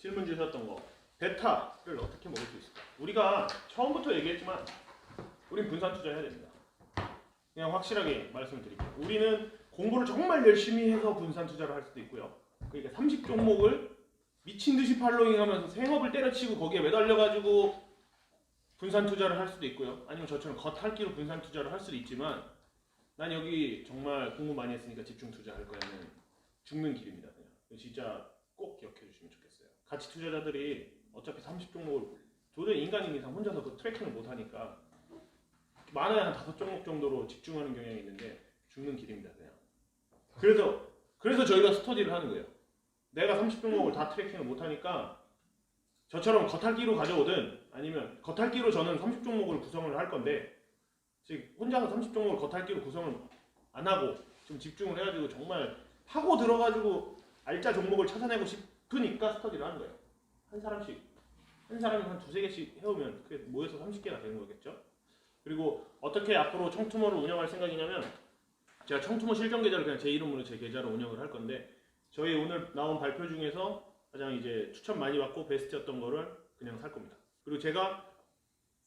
질문 주셨던 거 베타를 어떻게 먹을 수 있을까? 우리가 처음부터 얘기했지만 우린 분산 투자해야 됩니다. 그냥 확실하게 말씀을 드릴게요. 우리는 공부를 정말 열심히 해서 분산 투자를 할 수도 있고요. 그러니까 30종목을 미친 듯이 팔로잉하면서 생업을 때려치고 거기에 매달려가지고 분산 투자를 할 수도 있고요. 아니면 저처럼 겉핥기로 분산 투자를 할 수도 있지만 난 여기 정말 공부 많이 했으니까 집중 투자할 거야는 죽는 길입니다. 그냥 진짜 꼭 기억해 주시면 좋겠어요. 가치 투자자들이 어차피 30종목을 도저히 인간인 이상 혼자서 그 트래킹을 못 하니까 많아야 한 5종목 정도로 집중하는 경향이 있는데 죽는 길입니다. 그냥. 그래서 저희가 스터디를 하는 거예요. 내가 30종목을 다 트래킹을 못 하니까 저처럼 겉핥기로 가져오든 아니면 겉핥기로 저는 30종목을 구성을 할 건데 즉 혼자서 30종목을 겉핥기로 구성을 안 하고 좀 집중을 해가지고 정말 파고 들어가지고 알짜 종목을 찾아내고 싶으니까 스터디를 하는 거예요. 한 사람이 한 두세 개씩 해오면 그게 모여서 30개가 되는 거겠죠. 그리고 어떻게 앞으로 청투모를 운영할 생각이냐면 제가 청투모 실전 계좌를 그냥 제 이름으로 제 계좌로 운영을 할 건데 저희 오늘 나온 발표 중에서 가장 이제 추천 많이 받고 베스트였던 거를 그냥 살 겁니다. 그리고 제가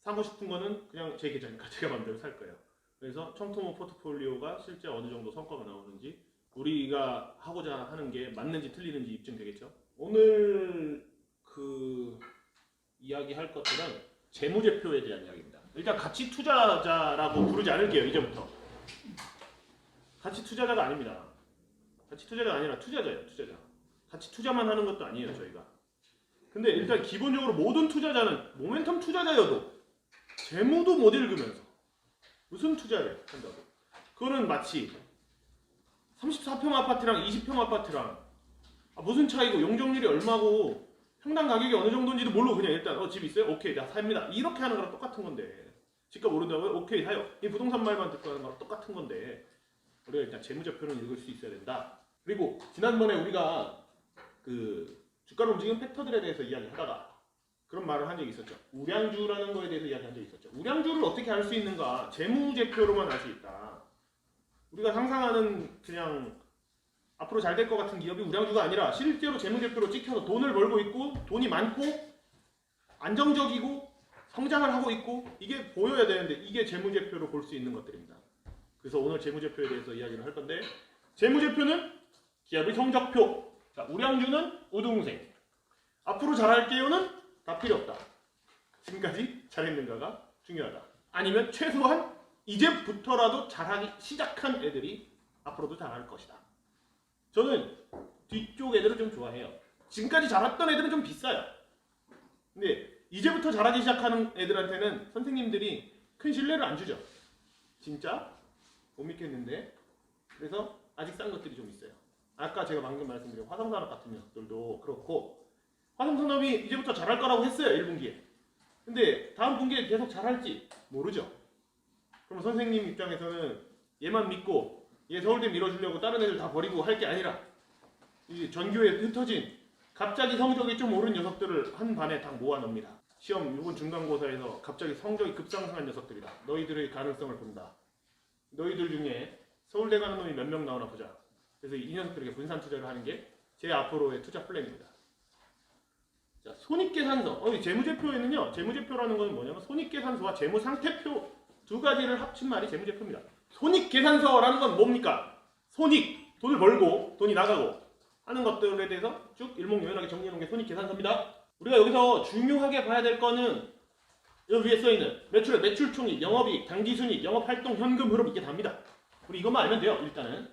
사고 싶은 거는 그냥 제 계좌니까 제가 마음대로 살 거예요. 그래서 청투모 포트폴리오가 실제 어느 정도 성과가 나오는지 우리가 하고자 하는 게 맞는지 틀리는지 입증되겠죠. 오늘 그 이야기할 것들은 재무제표에 대한 이야기입니다. 일단 가치 투자자라고 부르지 않을게요. 이제부터 가치 투자자가 아닙니다. 가치 투자자가 아니라 투자자예요. 투자자. 같이 투자만 하는 것도 아니에요. 저희가. 근데 일단 기본적으로 모든 투자자는 모멘텀 투자자여도 재무도 못 읽으면서 무슨 투자를 한다고? 그거는 마치 34평 아파트랑 20평 아파트랑 무슨 차이고 용적률이 얼마고 평당 가격이 어느 정도인지도 모르고 그냥 일단 집 있어요? 오케이 나 삽니다. 이렇게 하는 거랑 똑같은 건데 집값 오른다고요? 오케이 사요. 이 부동산 말만 듣고 하는 거랑 똑같은 건데 우리가 일단 재무제표는 읽을 수 있어야 된다. 그리고 지난번에 우리가 그 주가를 움직이는 팩터들에 대해서 이야기하다가 그런 말을 한 적이 있었죠. 우량주라는 거에 대해서 이야기한 적이 있었죠. 우량주를 어떻게 알 수 있는가? 재무제표로만 알 수 있다. 우리가 상상하는 그냥 앞으로 잘 될 것 같은 기업이 우량주가 아니라 실제로 재무제표로 찍혀서 돈을 벌고 있고 돈이 많고 안정적이고 성장을 하고 있고 이게 보여야 되는데 이게 재무제표로 볼 수 있는 것들입니다. 그래서 오늘 재무제표에 대해서 이야기를 할 건데 재무제표는 기업의 성적표, 자, 우량주는 우등생, 앞으로 잘할게요는 다 필요 없다. 지금까지 잘했는가가 중요하다. 아니면 최소한 이제부터라도 잘하기 시작한 애들이 앞으로도 잘할 것이다. 저는 뒤쪽 애들을 좀 좋아해요. 지금까지 잘했던 애들은 좀 비싸요. 근데 이제부터 잘하기 시작하는 애들한테는 선생님들이 큰 신뢰를 안 주죠. 진짜? 못 믿겠는데. 그래서 아직 싼 것들이 좀 있어요. 아까 제가 방금 말씀드린 화성산업 같은 녀석들도 그렇고 화성산업이 이제부터 잘할 거라고 했어요. 1분기에. 근데 다음 분기에 계속 잘할지 모르죠. 그럼 선생님 입장에서는 얘만 믿고 얘 서울대 밀어주려고 다른 애들 다 버리고 할 게 아니라 이 전교에 흩어진 갑자기 성적이 좀 오른 녀석들을 한 반에 딱 모아놓습니다. 시험 이번 중간고사에서 갑자기 성적이 급상승한 녀석들이다. 너희들의 가능성을 본다. 너희들 중에 서울대 가는 놈이 몇 명 나오나 보자. 그래서 이 녀석들에게 분산 투자를 하는 게 제 앞으로의 투자 플랜입니다. 자, 손익계산서. 재무제표에는요. 재무제표라는 것은 뭐냐면 손익계산서와 재무상태표 두 가지를 합친 말이 재무제표입니다. 손익계산서라는 건 뭡니까? 손익, 돈을 벌고 돈이 나가고 하는 것들에 대해서 쭉 일목요연하게 정리해놓은 게 손익계산서입니다. 우리가 여기서 중요하게 봐야 될 거는 여기 위에 써있는 매출액, 매출총익, 영업이익, 당기순이익, 영업활동, 현금 흐름 이게 답니다. 우리 이것만 알면 돼요. 일단은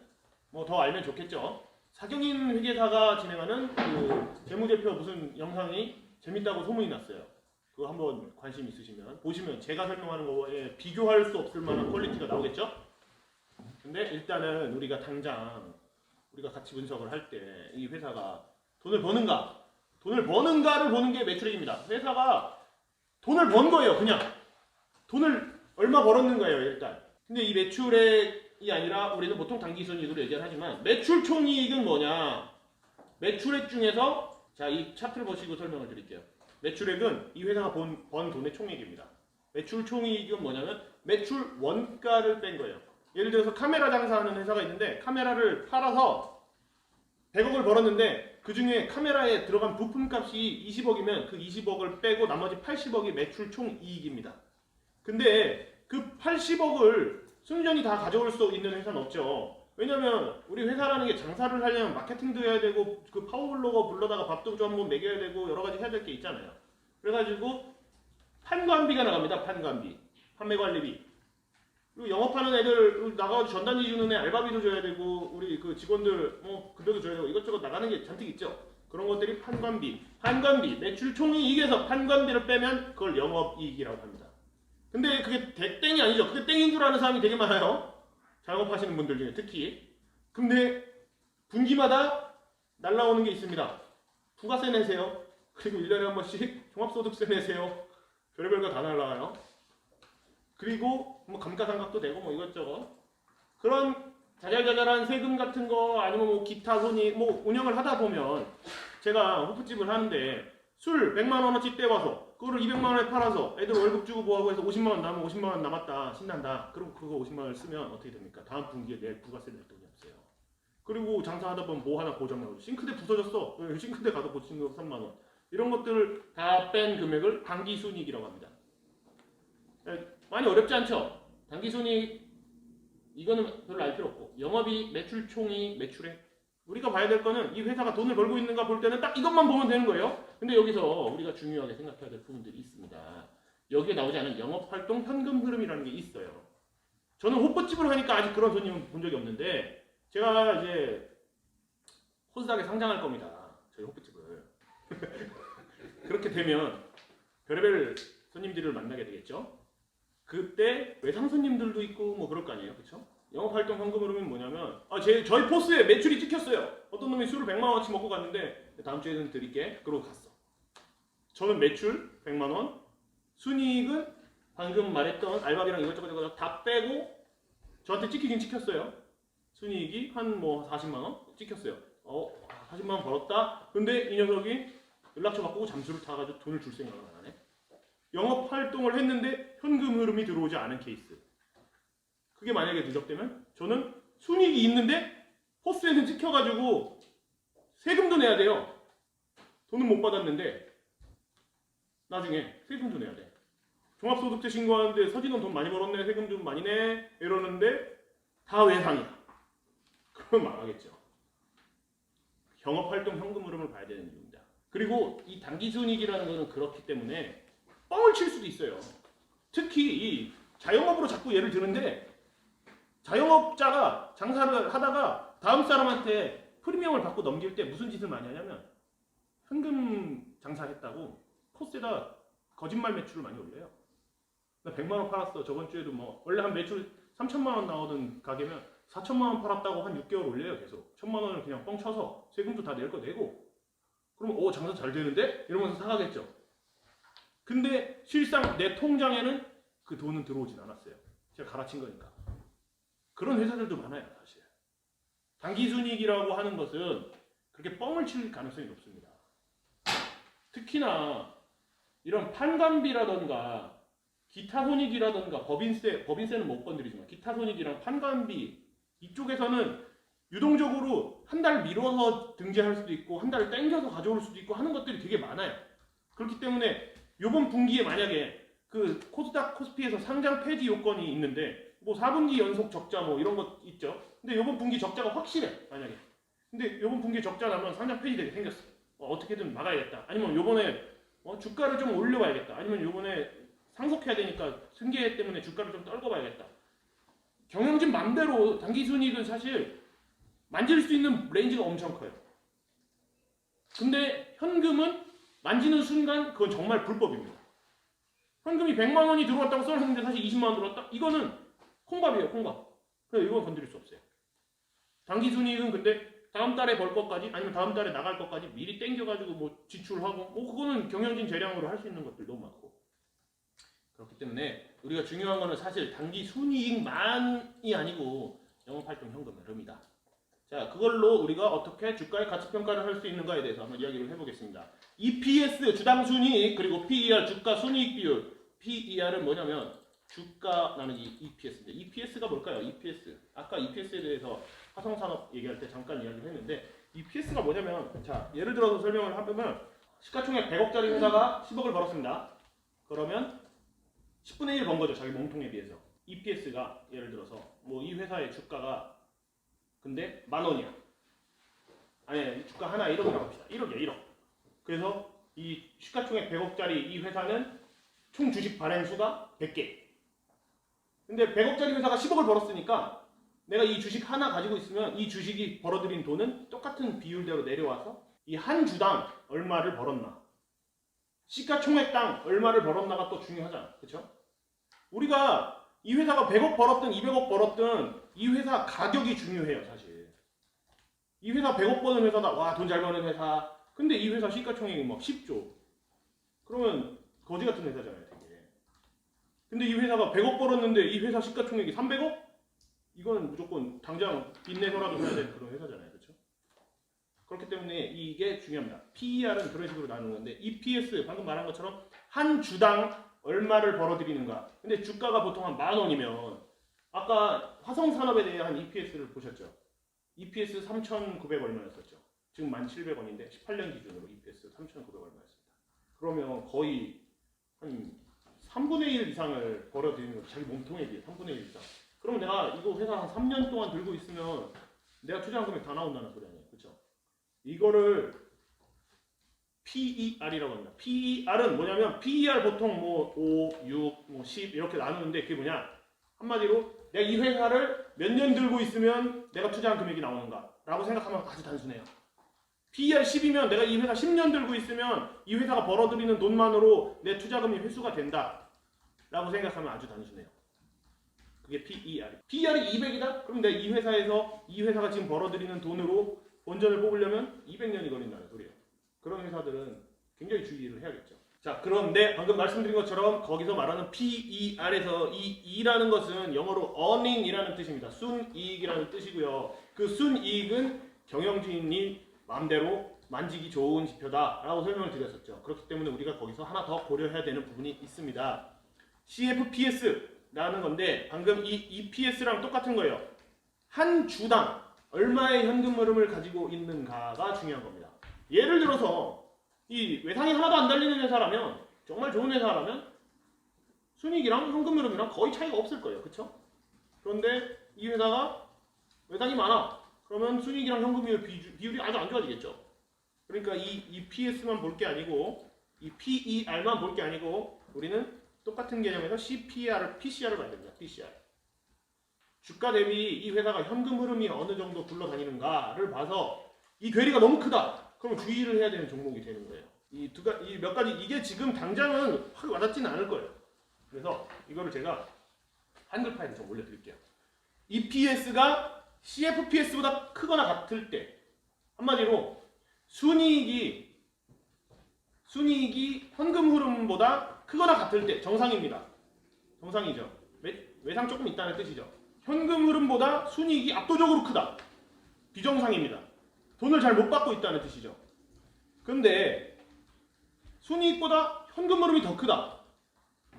뭐 더 알면 좋겠죠. 사경인 회계사가 진행하는 그 재무제표 무슨 영상이 재밌다고 소문이 났어요. 그거 한번 관심 있으시면 보시면 제가 설명하는 거에 비교할 수 없을 만한 퀄리티가 나오겠죠. 근데 일단은 우리가 당장 우리가 같이 분석을 할 때 이 회사가 돈을 버는가를 보는 게 매출액입니다. 회사가 돈을 번 거예요. 그냥 돈을 얼마 벌었는 거예요. 일단. 근데 이 매출액이 아니라 우리는 보통 당기순이익으로 얘기를 하지만 매출 총이익은 뭐냐? 매출액 중에서 자, 이 차트를 보시고 설명을 드릴게요. 매출액은 이 회사가 번 돈의 총액입니다. 매출 총이익은 뭐냐면 매출 원가를 뺀 거예요. 예를 들어서 카메라 장사하는 회사가 있는데 카메라를 팔아서 100억을 벌었는데 그 중에 카메라에 들어간 부품값이 20억이면 그 20억을 빼고 나머지 80억이 매출 총 이익입니다. 근데 그 80억을 순전히 다 가져올 수 있는 회사는 없죠. 왜냐면 우리 회사라는 게 장사를 하려면 마케팅도 해야 되고 그 파워블로거 불러다가 밥도 좀 한번 먹여야 되고 여러 가지 해야 될 게 있잖아요. 그래가지고 판관비가 나갑니다. 판관비, 판매관리비. 그리고 영업하는 애들 나가서 전단지 주는 애 알바비도 줘야 되고 우리 그 직원들 뭐 급여도 줘야 되고 이것저것 나가는 게 잔뜩 있죠. 그런 것들이 판관비. 판관비 매출 총이익에서 판관비를 빼면 그걸 영업이익이라고 합니다. 근데 그게 땡이 아니죠. 그게 땡인 줄 아는 사람이 되게 많아요. 자영업하시는 분들 중에 특히. 근데 분기마다 날라오는 게 있습니다. 부가세 내세요. 그리고 1년에 한 번씩 종합소득세 내세요. 별의별 거 다 날라와요. 그리고 뭐 감가상각도 되고 뭐 이것저것 그런 자잘자잘한 세금 같은 거 아니면 뭐 기타 손익 뭐 운영을 하다 보면 제가 호프집을 하는데 술 100만 원어치 떼와서 그거를 200만 원에 팔아서 애들 월급 주고 뭐하고 해서 50만 원 남으면 50만 원 남았다 신난다. 그리고 그거 50만 원을 쓰면 어떻게 됩니까? 다음 분기에 내 부가세 낼 돈이 없어요. 그리고 장사하다 보면 뭐 하나 고장 나고 싱크대 부서졌어. 싱크대 가서 고치는 거 3만 원. 이런 것들을 다 뺀 금액을 당기순이익이라고 합니다. 많이 어렵지 않죠? 당기순이익 이거는 별로 알 필요 없고 영업이익, 매출 총이익, 매출액 우리가 봐야 될 거는 이 회사가 돈을 벌고 있는가 볼 때는 딱 이것만 보면 되는 거예요. 근데 여기서 우리가 중요하게 생각해야 될 부분들이 있습니다. 여기에 나오지 않은 영업활동 현금 흐름이라는 게 있어요. 저는 호프집을 하니까 아직 그런 손님은 본 적이 없는데 제가 이제 코스닥에 상장할 겁니다. 저희 호프집을. 그렇게 되면 별의별 손님들을 만나게 되겠죠. 그때 외상 손님들도 있고 뭐 그럴 거 아니에요, 그렇죠? 영업활동 현금 흐름은 뭐냐면 저희 포스에 매출이 찍혔어요. 어떤 놈이 술을 100만 원어치 먹고 갔는데 다음 주에는 드릴게. 그러고 갔어. 저는 매출 100만 원, 순이익은 방금 말했던 알바비랑 이것저것 다 빼고 저한테 찍히긴 찍혔어요. 순이익이 한 뭐 40만 원 찍혔어요. 40만 원 벌었다. 근데 이 녀석이 연락처 바꾸고 잠수를 타가지고 돈을 줄 생각을 안 하네. 영업 활동을 했는데 현금 흐름이 들어오지 않은 케이스. 그게 만약에 누적되면 저는 순이익이 있는데 포스에는 찍혀가지고 세금도 내야 돼요. 돈은 못 받았는데 나중에 세금도 내야 돼. 종합소득세 신고하는데 서진은 돈 많이 벌었네, 세금 좀 많이 내 이러는데 다 외상이야. 그러면 망하겠죠. 영업활동 현금 흐름을 봐야 되는 이유입니다. 그리고 이 당기순이익이라는 거는 그렇기 때문에 뻥을 칠 수도 있어요. 특히 이 자영업으로 자꾸 예를 드는데 자영업자가 장사를 하다가 다음 사람한테 프리미엄을 받고 넘길 때 무슨 짓을 많이 하냐면 현금 장사했다고 포스에다 거짓말 매출을 많이 올려요. 나 100만 원 팔았어. 저번 주에도 뭐 원래 한 매출 3천만 원 나오던 가게면 4천만 원 팔았다고 한 6개월 올려요. 계속 1천만 원을 그냥 뻥 쳐서 세금도 다 낼 거 내고 그러면 장사 잘 되는데? 이러면서 사가겠죠. 근데 실상 내 통장에는 그 돈은 들어오진 않았어요. 제가 갈아친 거니까. 그런 회사들도 많아요, 사실. 당기순이익이라고 하는 것은 그렇게 뻥을 칠 가능성이 높습니다. 특히나 이런 판관비라던가 기타 손익이라던가 법인세는 못 건드리지만 기타 손익이랑 판관비 이쪽에서는 유동적으로 한 달 미뤄서 등재할 수도 있고 한 달을 땡겨서 가져올 수도 있고 하는 것들이 되게 많아요. 그렇기 때문에 이번 분기에 만약에 그 코스닥 코스피에서 상장 폐지 요건이 있는데 뭐 4분기 연속 적자 뭐 이런 것 있죠. 근데 이번 분기 적자가 확실해 만약에. 근데 이번 분기 적자 나면 상장 폐지되게 생겼어. 어떻게든 막아야겠다. 아니면 요번에 주가를 좀 올려봐야겠다. 아니면 요번에 상속해야 되니까 승계 때문에 주가를 좀 떨궈봐야겠다. 경영진 맘대로 당기순이익은 사실 만질 수 있는 레인지가 엄청 커요. 근데 현금은 만지는 순간 그건 정말 불법입니다. 현금이 100만 원이 들어왔다고 써놨는데 사실 20만 원 들어왔다? 이거는 콩밥이에요, 콩밥. 그래서 이건 건드릴 수 없어요. 당기순이익은 근데 다음 달에 벌 것까지 아니면 다음 달에 나갈 것까지 미리 땡겨가지고 뭐 지출하고 그거는 경영진 재량으로 할 수 있는 것들도 많고 그렇기 때문에 우리가 중요한 거는 사실 당기순이익만이 아니고 영업활동 현금 흐름이다. 자, 그걸로 우리가 어떻게 주가의 가치평가를 할 수 있는가에 대해서 한번 이야기를 해보겠습니다. EPS, 주당순이익, 그리고 PER, 주가순이익 비율. PER은 뭐냐면 주가 나누기 EPS인데 EPS가 뭘까요? EPS. 아까 EPS에 대해서 화성산업 얘기할 때 잠깐 이야기를 했는데 EPS가 뭐냐면, 자 예를 들어서 설명을 하면 시가총액 100억짜리 회사가 10억을 벌었습니다. 그러면 10분의 1 번 거죠. 자기 몸통에 비해서. EPS가 예를 들어서 뭐 이 회사의 주가가 근데 10,000원이야. 아니 주가 하나 1억이라고 합시다. 1억이야 1억. 그래서 이 시가총액 100억짜리 이 회사는 총 주식 발행 수가 100개. 근데 100억짜리 회사가 10억을 벌었으니까 내가 이 주식 하나 가지고 있으면 이 주식이 벌어들인 돈은 똑같은 비율대로 내려와서 이 한 주당 얼마를 벌었나, 시가총액당 얼마를 벌었나가 또 중요하잖아. 그쵸? 우리가 이 회사가 100억 벌었든 200억 벌었든 이 회사 가격이 중요해요. 사실 이 회사 100억 버는 회사다. 와, 돈 잘 버는 회사. 근데 이 회사 시가총액이 막 10조. 그러면 거지 같은 회사잖아요, 되게. 근데 이 회사가 100억 벌었는데 이 회사 시가총액이 300억? 이거는 무조건 당장 빚내서라도 해야 되는 그런 회사잖아요, 그렇죠? 그렇기 때문에 이게 중요합니다. PER은 그런 식으로 나누는 건데, EPS 방금 말한 것처럼 한 주당 얼마를 벌어들이는가. 근데 주가가 보통 한 10,000원이면 아까 화성산업에 대한 EPS를 보셨죠? EPS 3,900 얼마였었죠? 지금 1,700원인데 18년 기준으로 EPS 3,900 얼마였습니다. 그러면 거의 한 3분의 1 이상을 벌어들이는 거죠. 자기 몸통에 비해 3분의 1 이상. 그러면 내가 이거 회사 한 3년 동안 들고 있으면 내가 투자한 금액 다 나온다는 소리 아니에요. 그렇죠? 이거를 PER이라고 합니다. PER은 뭐냐면 PER 보통 뭐 5, 6, 뭐 10 이렇게 나누는데 그게 뭐냐? 한마디로 내가 이 회사를 몇 년 들고 있으면 내가 투자한 금액이 나오는가 라고 생각하면 아주 단순해요. PER 10이면 내가 이 회사 10년 들고 있으면 이 회사가 벌어들이는 돈만으로 내 투자금이 회수가 된다 라고 생각하면 아주 단순해요. 그게 PER. PER이 200이다? 그럼 내가 이 회사에서 이 회사가 지금 벌어들이는 돈으로 본전을 뽑으려면 200년이 걸린다는 소리예요. 그런 회사들은 굉장히 주의를 해야겠죠. 자, 그런데 방금 말씀드린 것처럼 거기서 말하는 PER에서 이 E라는 것은 영어로 earning이라는 뜻입니다. 순이익이라는 뜻이고요. 그 순이익은 경영진이 마음대로 만지기 좋은 지표다라고 설명을 드렸었죠. 그렇기 때문에 우리가 거기서 하나 더 고려해야 되는 부분이 있습니다. CFPS라는 건데 방금 이 EPS랑 똑같은 거예요. 한 주당 얼마의 현금 흐름을 가지고 있는가가 중요한 겁니다. 예를 들어서 이 외상이 하나도 안 달리는 회사라면, 정말 좋은 회사라면 순이익이랑 현금 흐름이랑 거의 차이가 없을 거예요. 그쵸? 그런데 이 회사가 외상이 많아. 그러면 순이익이랑 현금 비율이 아주 안 좋아지겠죠. 그러니까 이 EPS만 볼 게 아니고 이 PER만 볼 게 아니고 우리는 똑같은 개념에서 PCR을 봐야 됩니다. PCR. 주가 대비 이 회사가 현금 흐름이 어느 정도 굴러다니는가를 봐서 이 괴리가 너무 크다. 그럼 주의를 해야 되는 종목이 되는 거예요. 이 몇 가지, 이게 지금 당장은 확 와닿지는 않을 거예요. 그래서 이거를 제가 한글 파일에 좀 올려드릴게요. EPS가 CFPS보다 크거나 같을 때, 한마디로 순이익이 현금 흐름보다 크거나 같을 때 정상입니다. 정상이죠. 외상 조금 있다는 뜻이죠. 현금 흐름보다 순이익이 압도적으로 크다. 비정상입니다. 돈을 잘 못 받고 있다는 뜻이죠. 근데 순이익보다 현금 흐름이 더 크다.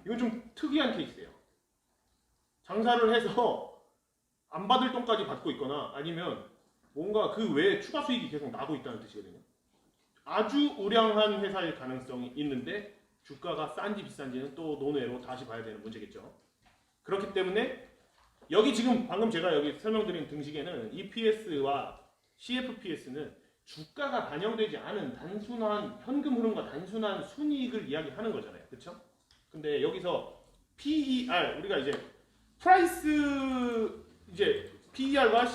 이건 좀 특이한 케이스예요. 장사를 해서 안 받을 돈까지 받고 있거나 아니면 뭔가 그 외에 추가 수익이 계속 나고 있다는 뜻이거든요. 아주 우량한 회사일 가능성이 있는데 주가가 싼지 비싼지는 또 논외로 다시 봐야 되는 문제겠죠. 그렇기 때문에 여기 지금 방금 제가 여기 설명드린 등식에는 EPS와 CFPS는 주가가 반영되지 않은 단순한 현금 흐름과 단순한 순이익을 이야기하는 거잖아요. 그렇죠? 근데 여기서 PER, 우리가 이제 프라이스, 이제 PER과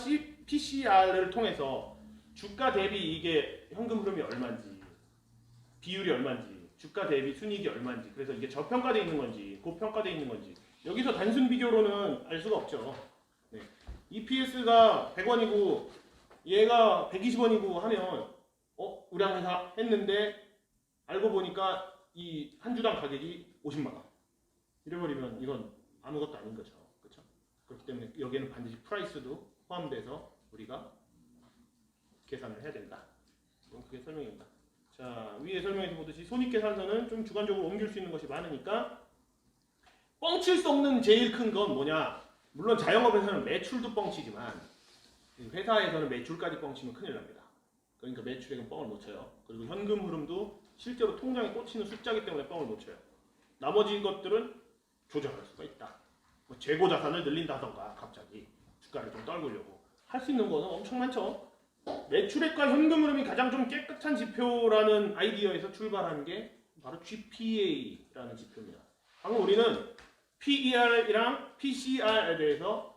PCR을 통해서 주가 대비 이게 현금 흐름이 얼마인지, 비율이 얼마인지, 주가 대비 순이익이 얼마인지, 그래서 이게 저평가되어 있는 건지 고평가되어 있는 건지 여기서 단순 비교로는 알 수가 없죠. 네. EPS가 100원이고 얘가 120원이고 하면 우량회사 했는데 알고 보니까 이 한 주당 가격이 50만 원. 이래버리면 이건 아무것도 아닌 거죠. 그렇죠? 그렇기 때문에 여기에는 반드시 프라이스도 포함돼서 우리가 계산을 해야 된다. 이건 그게 설명입니다. 자, 위에 설명에서 보듯이 손익계산서는 좀 주관적으로 옮길 수 있는 것이 많으니까 뻥칠 수 없는 제일 큰 건 뭐냐? 물론 자영업에서는 매출도 뻥치지만 회사에서는 매출까지 뻥치면 큰일 납니다. 그러니까 매출액은 뻥을 못 쳐요. 그리고 현금 흐름도 실제로 통장에 꽂히는 숫자이기 때문에 뻥을 못 쳐요. 나머지 것들은 조절할 수가 있다. 뭐 재고 자산을 늘린다던가 갑자기 주가를 좀 떨구려고 할 수 있는 거는 엄청 많죠. 매출액과 현금 흐름이 가장 좀 깨끗한 지표라는 아이디어에서 출발한 게 바로 GPA라는 지표입니다. 방금 우리는 PER이랑 PCR에 대해서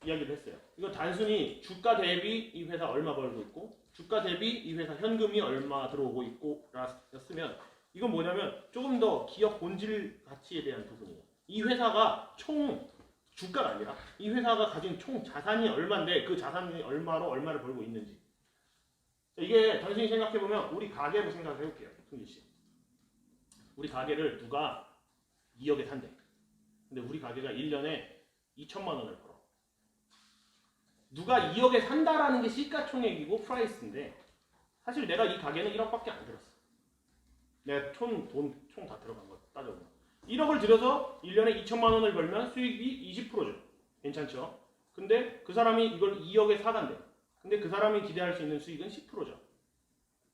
이야기를 했어요. 이거 단순히 주가 대비 이 회사 얼마 벌고 있고 주가 대비 이 회사 현금이 얼마 들어오고 있고 였으면 이건 뭐냐면 조금 더 기업 본질 가치에 대한 부분이에요. 이 회사가 총 주가가 아니라 이 회사가 가진 총 자산이 얼마인데 그 자산이 얼마로 얼마를 벌고 있는지. 이게 단순히 생각해보면 우리 가게로 생각을 해볼게요. 승기씨. 우리 가게를 누가 2억에 산대. 근데 우리 가게가 1년에 2천만 원을 벌어. 누가 2억에 산다라는 게 시가총액이고 프라이스인데 사실 내가 이 가게는 1억밖에 안 들었어. 내가 돈 총 다 들어간 거 따져보면 1억을 들여서 1년에 2천만 원을 벌면 수익이 20%죠. 괜찮죠? 근데 그 사람이 이걸 2억에 사간대. 근데 그 사람이 기대할 수 있는 수익은 10%죠.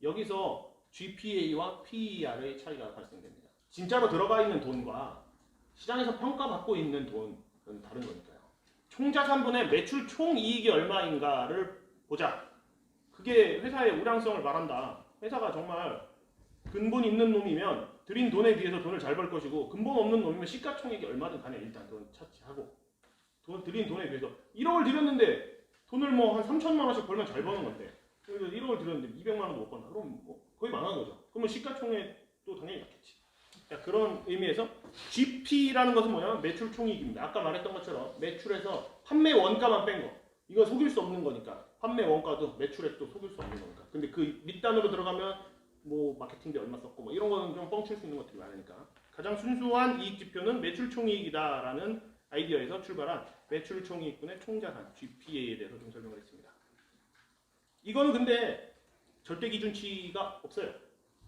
여기서 GPA와 PER의 차이가 발생됩니다. 진짜로 들어가 있는 돈과 시장에서 평가받고 있는 돈은 다른 거니까요. 총자산분의 매출 총이익이 얼마인가를 보자. 그게 회사의 우량성을 말한다. 회사가 정말 근본 있는 놈이면 들인 돈에 비해서 돈을 잘 벌 것이고 근본 없는 놈이면 시가총액이 얼마든 간에 일단 그건 차치하고 들인 돈에 비해서 1억을 들였는데 돈을 뭐 한 3천만 원씩 벌면 잘 버는 건데 1억을 들였는데 200만 원도 못 번다. 그럼 뭐 거의 망한 거죠. 그러면 시가총액도 당연히 낮겠지. 그런 의미에서 GP라는 것은 뭐냐면 매출 총이익입니다. 아까 말했던 것처럼 매출에서 판매 원가만 뺀 거. 이거 속일 수 없는 거니까 판매 원가도 매출액도 속일 수 없는 거니까. 근데 그 밑단으로 들어가면 뭐 마케팅비 얼마 썼고 뭐 이런 거는 좀 뻥칠 수 있는 것들이 많으니까 가장 순수한 이익 지표는 매출 총이익이다라는 아이디어에서 출발한 매출 총이익분의 총자산 GPA에 대해서 좀 설명을 했습니다. 이거는 근데 절대 기준치가 없어요.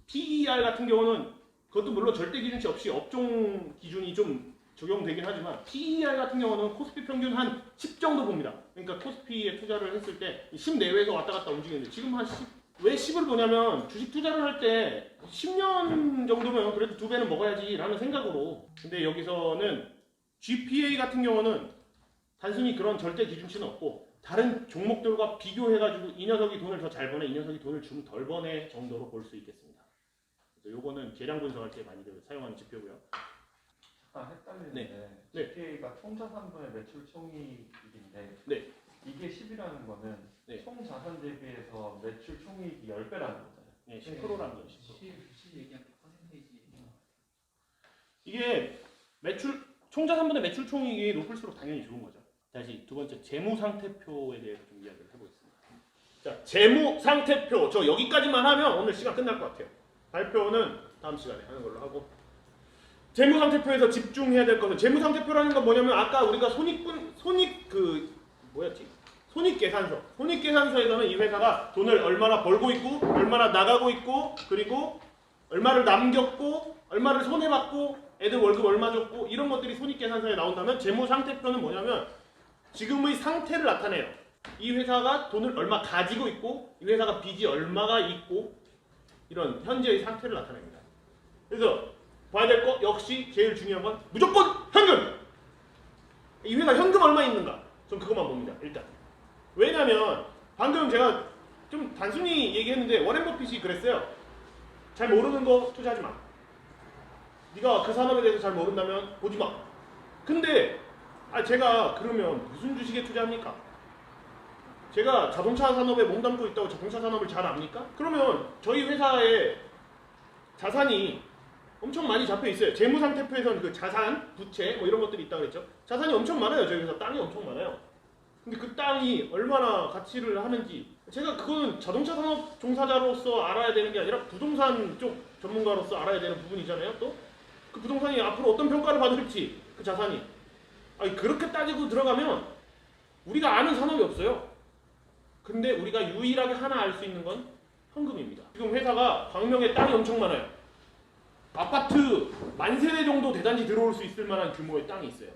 PER 같은 경우는 그것도 물론 절대 기준치 없이 업종 기준이 좀 적용되긴 하지만 PER 같은 경우는 코스피 평균 한 10 정도 봅니다. 그러니까 코스피에 투자를 했을 때 10 내외에서 왔다 갔다 움직이는데 지금 한 10, 왜 10을 보냐면 주식 투자를 할 때 10년 정도면 그래도 2배는 먹어야지 라는 생각으로. 근데 여기서는 GPA 같은 경우는 단순히 그런 절대 기준치는 없고 다른 종목들과 비교해가지고 이 녀석이 돈을 더 잘 버네 이 녀석이 돈을 좀 덜 버네 정도로 볼 수 있겠습니다. 그래서 요거는 계량 분석할 때 많이들 사용하는 지표고요. 헷갈리는데 네. GPA가 총자산분의 매출 총이익인데 네. 이게 10이라는 거는 네. 총자산 대비해서 매출 총이익이 10배라는 거잖아요. 네, 10%라는 거죠. 10 얘기한 퍼센테이지. 이게 매출 총자산분의 매출 총이익이 높을수록 당연히 좋은 거죠. 다시 두 번째 재무상태표에 대해서 좀 이야기를 해보겠습니다. 자, 재무상태표 저 여기까지만 하면 오늘 시간 끝날 것 같아요. 발표는 다음 시간에 하는 걸로 하고 재무상태표에서 집중해야 될 것은 재무상태표라는 건 뭐냐면 아까 우리가 손익계산서에서는 이 회사가 돈을 얼마나 벌고 있고 얼마나 나가고 있고 그리고 얼마를 남겼고 얼마를 손해봤고 애들 월급 얼마 줬고 이런 것들이 손익계산서에 나온다면 재무상태표는 뭐냐면 지금의 상태를 나타내요. 이 회사가 돈을 얼마 가지고 있고 이 회사가 빚이 얼마가 있고 이런 현재의 상태를 나타냅니다. 그래서 봐야 될 거 역시 제일 중요한 건 무조건 현금! 이 회사 현금 얼마 있는가? 전 그것만 봅니다. 일단. 왜냐면 방금 제가 좀 단순히 얘기했는데 워렌 버핏이 그랬어요. 잘 모르는 거 투자하지 마. 네가 그 산업에 대해서 잘 모른다면 보지 마. 근데 제가 그러면 무슨 주식에 투자합니까? 제가 자동차 산업에 몸담고 있다고 자동차 산업을 잘 압니까? 그러면 저희 회사의 자산이 엄청 많이 잡혀 있어요. 재무상태표에서는 그 자산, 부채 뭐 이런 것들이 있다고 그랬죠. 자산이 엄청 많아요. 저희 회사 땅이 엄청 많아요. 근데 그 땅이 얼마나 가치를 하는지 제가 그거는 자동차 산업 종사자로서 알아야 되는 게 아니라 부동산 쪽 전문가로서 알아야 되는 부분이잖아요. 또 그 부동산이 앞으로 어떤 평가를 받을지 그 자산이 그렇게 따지고 들어가면 우리가 아는 산업이 없어요. 근데 우리가 유일하게 하나 알 수 있는 건 현금입니다. 지금 회사가 광명에 땅이 엄청 많아요. 아파트 10,000세대 정도 대단지 들어올 수 있을 만한 규모의 땅이 있어요.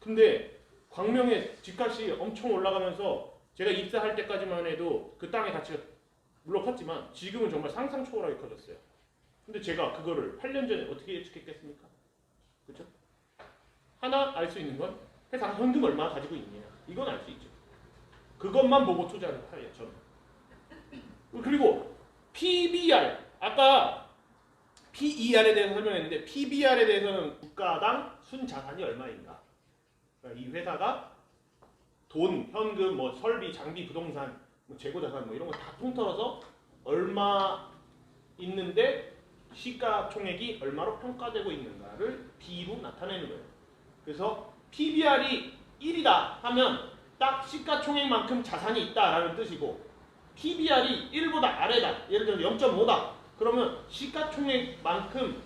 근데 광명의 집값이 엄청 올라가면서 제가 입사할 때까지만 해도 그 땅의 가치가 물론 컸지만 지금은 정말 상상 초월하게 커졌어요. 근데 제가 그거를 8년 전에 어떻게 예측했겠습니까? 그렇죠? 하나 알 수 있는 건 회사가 현금 얼마 가지고 있냐, 이건 알 수 있죠. 그것만 보고 투자를 해요, 저는. 그리고 PBR, 아까 PER에 대해서 설명했는데 PBR에 대해서는 국가당 순자산이 얼마인가. 그러니까 이 회사가 돈, 현금, 뭐 설비, 장비, 부동산, 뭐 재고자산 뭐 이런 거 다 통틀어서 얼마 있는데 시가총액이 얼마로 평가되고 있는가를 B로 나타내는 거예요. 그래서 PBR이 1이다 하면 딱 시가총액만큼 자산이 있다라는 뜻이고, PBR이 1보다 아래다, 예를 들어서 0.5다 그러면 시가총액만큼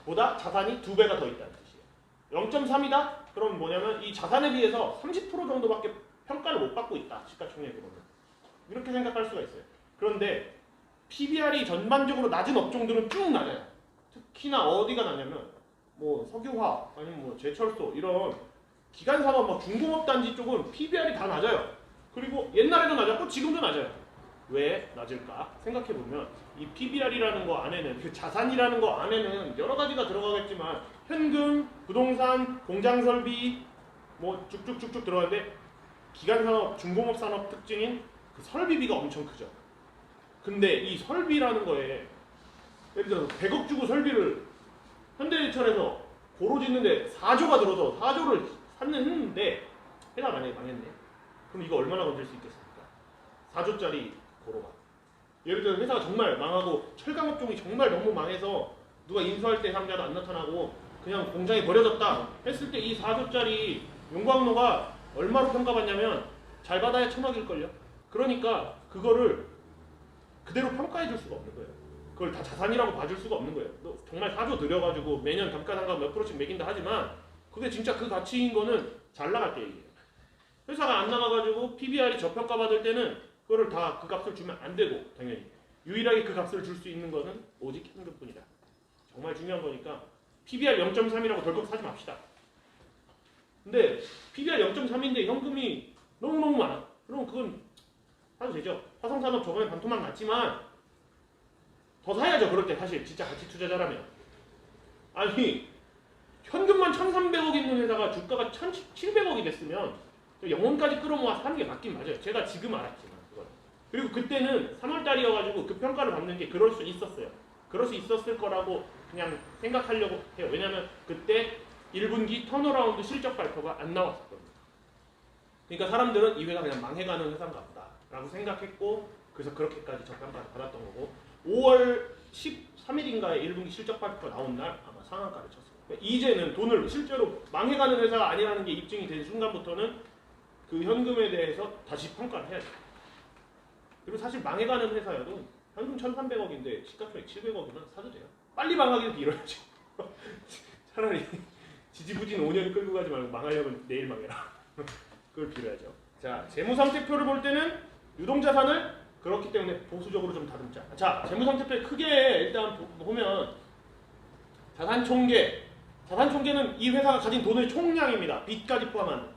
보다 자산이 2배가 더 있다는 뜻이에요. 0.3이다? 그럼 뭐냐면 이 자산에 비해서 30% 정도밖에 평가를 못 받고 있다, 시가총액으로는. 이렇게 생각할 수가 있어요. 그런데 PBR이 전반적으로 낮은 업종들은 쭉 낮아요. 특히나 어디가 낮냐면 뭐 석유화학 아니면 뭐 제철소 이런 기간산업, 뭐 중공업단지 쪽은 PBR이 다 낮아요. 그리고 옛날에도 낮았고 지금도 낮아요. 왜 낮을까 생각해보면 이 PBR이라는 거 안에는, 그 자산이라는 거 안에는 여러 가지가 들어가겠지만 현금, 부동산, 공장설비 뭐 쭉쭉쭉쭉 들어가는데, 기간산업, 중공업산업 특징인 그 설비비가 엄청 크죠. 근데 이 설비라는 거에 예를 들어서 100억 주고 설비를 현대제철에서 고로 짓는데 4조가 들어서 4조를 샀는데 회사가 만약에 망했네. 그럼 이거 얼마나 건질 수 있겠습니까? 4조짜리 고로가. 예를 들어 회사가 정말 망하고 철강업종이 정말 너무 망해서 누가 인수할 때 상자도 안 나타나고 그냥 공장이 버려졌다 했을 때 이 4조짜리 용광로가 얼마로 평가받냐면 잘 받아야 1,000억일걸요. 그러니까 그거를 그대로 평가해 줄 수가 없는 거예요. 그걸 다 자산이라고 봐줄 수가 없는 거예요. 너 정말 4조 들여가지고 매년 감가상각 몇 프로씩 매긴다 하지만 그게 진짜 그 가치인 거는 잘 나갈 때 얘기예요. 회사가 안 나가가지고 PBR이 저평가 받을 때는 그거를 다 그 값을 주면 안 되고, 당연히 유일하게 그 값을 줄 수 있는 거는 오직 현금뿐이다. 정말 중요한 거니까 PBR 0.3이라고 덜컥 사지 맙시다. 근데 PBR 0.3인데 현금이 너무너무 많아. 그럼 그건 사도 되죠. 화성산업 저번에 반토막 났지만 더 사야죠. 그럴 때 사실 진짜 가치 투자자라면. 아니 현금만 1,300억 있는 회사가 주가가 1,700억이 됐으면 영혼까지 끌어모아 사는 게 맞긴 맞아요. 제가 지금 알았지만 그걸. 그리고 그때는 3월달이어가지고 그 평가를 받는 게 그럴 수 있었어요. 그럴 수 있었을 거라고 그냥 생각하려고 해요. 왜냐하면 그때 1분기 턴어라운드 실적 발표가 안 나왔었거든요. 그러니까 사람들은 이 회사 그냥 망해가는 회사인가 보다 라고 생각했고, 그래서 그렇게까지 저평가를 받았던 거고, 5월 13일인가에 1분기 실적 발표가 나온 날 아마 상한가를 쳤어요. 그러니까 이제는 돈을 실제로 망해가는 회사가 아니라는 게 입증이 된 순간부터는 그 현금에 대해서 다시 평가를 해야 돼요. 그리고 사실 망해가는 회사여도 현금 1,300억인데 시가총액 700억이면 사도 돼요. 빨리 망하기를 빌어야죠. 차라리 지지부진 5년 끌고 가지 말고 망하려면 내일 망해라. 그걸 빌어야죠. 자, 재무상태표를 볼 때는 유동자산을 그렇기 때문에 보수적으로 좀 다듬자. 자, 재무상태표에 크게 일단 보면 자산총계는 이 회사가 가진 돈의 총량입니다. 빚까지 포함한.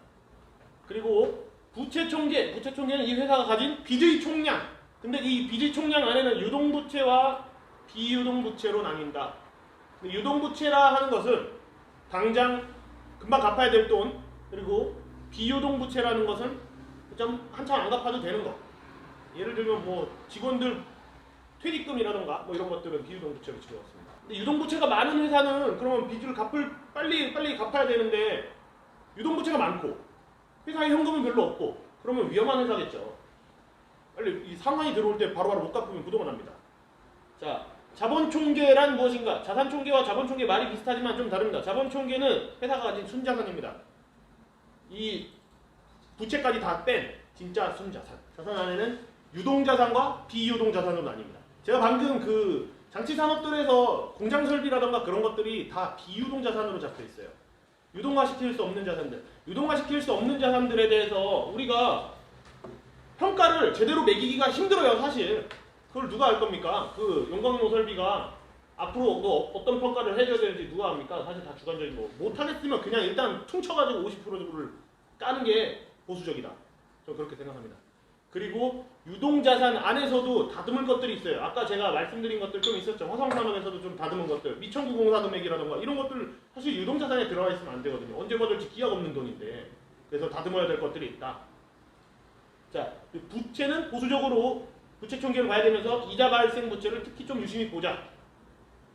그리고 부채총계는 이 회사가 가진 빚의 총량. 근데 이 빚의 총량 안에는 유동부채와 비유동부채로 나뉜다. 근데 유동부채라 하는 것은 당장 금방 갚아야 될 돈, 그리고 비유동부채라는 것은 좀 한참 안 갚아도 되는 거. 예를 들면 뭐 직원들 퇴직금이라던가 뭐 이런 것들은 비유동부채로 집어넣습니다. 근데 유동부채가 많은 회사는 그러면 빚을 빨리 갚아야 되는데 유동부채가 많고 회사에 현금은 별로 없고 그러면 위험한 회사겠죠. 빨리 이 상환이 들어올 때 바로바로 못 갚으면 부도가 납니다. 자, 자본총계란 무엇인가? 자산총계와 자본총계 말이 비슷하지만 좀 다릅니다. 자본총계는 회사가 가진 순자산입니다. 이 부채까지 다 뺀 진짜 순자산. 자산 안에는 유동자산과 비유동자산으로 나뉩니다. 제가 방금 그 장치산업들에서 공장설비라던가 그런 것들이 다 비유동자산으로 잡혀 있어요. 유동화시킬 수 없는 자산들. 유동화시킬 수 없는 자산들에 대해서 우리가 평가를 제대로 매기기가 힘들어요, 사실. 그걸 누가 할 겁니까? 그 용광로 설비가 앞으로 뭐 어떤 평가를 해줘야 되는지 누가 합니까? 사실 다 주관적인 거. 못하겠으면 그냥 일단 퉁쳐가지고 50%를 까는 게 보수적이다. 저는 그렇게 생각합니다. 그리고 유동자산 안에서도 다듬을 것들이 있어요. 아까 제가 말씀드린 것들 좀 있었죠. 화성산업에서도 좀 다듬은 것들, 미천구공사금액이라던가 이런 것들 사실 유동자산에 들어가 있으면 안 되거든요. 언제 거둘지 기약 없는 돈인데. 그래서 다듬어야 될 것들이 있다. 자, 부채는 보수적으로 부채 총계를 봐야 되면서 이자 발생 부채를 특히 좀 유심히 보자.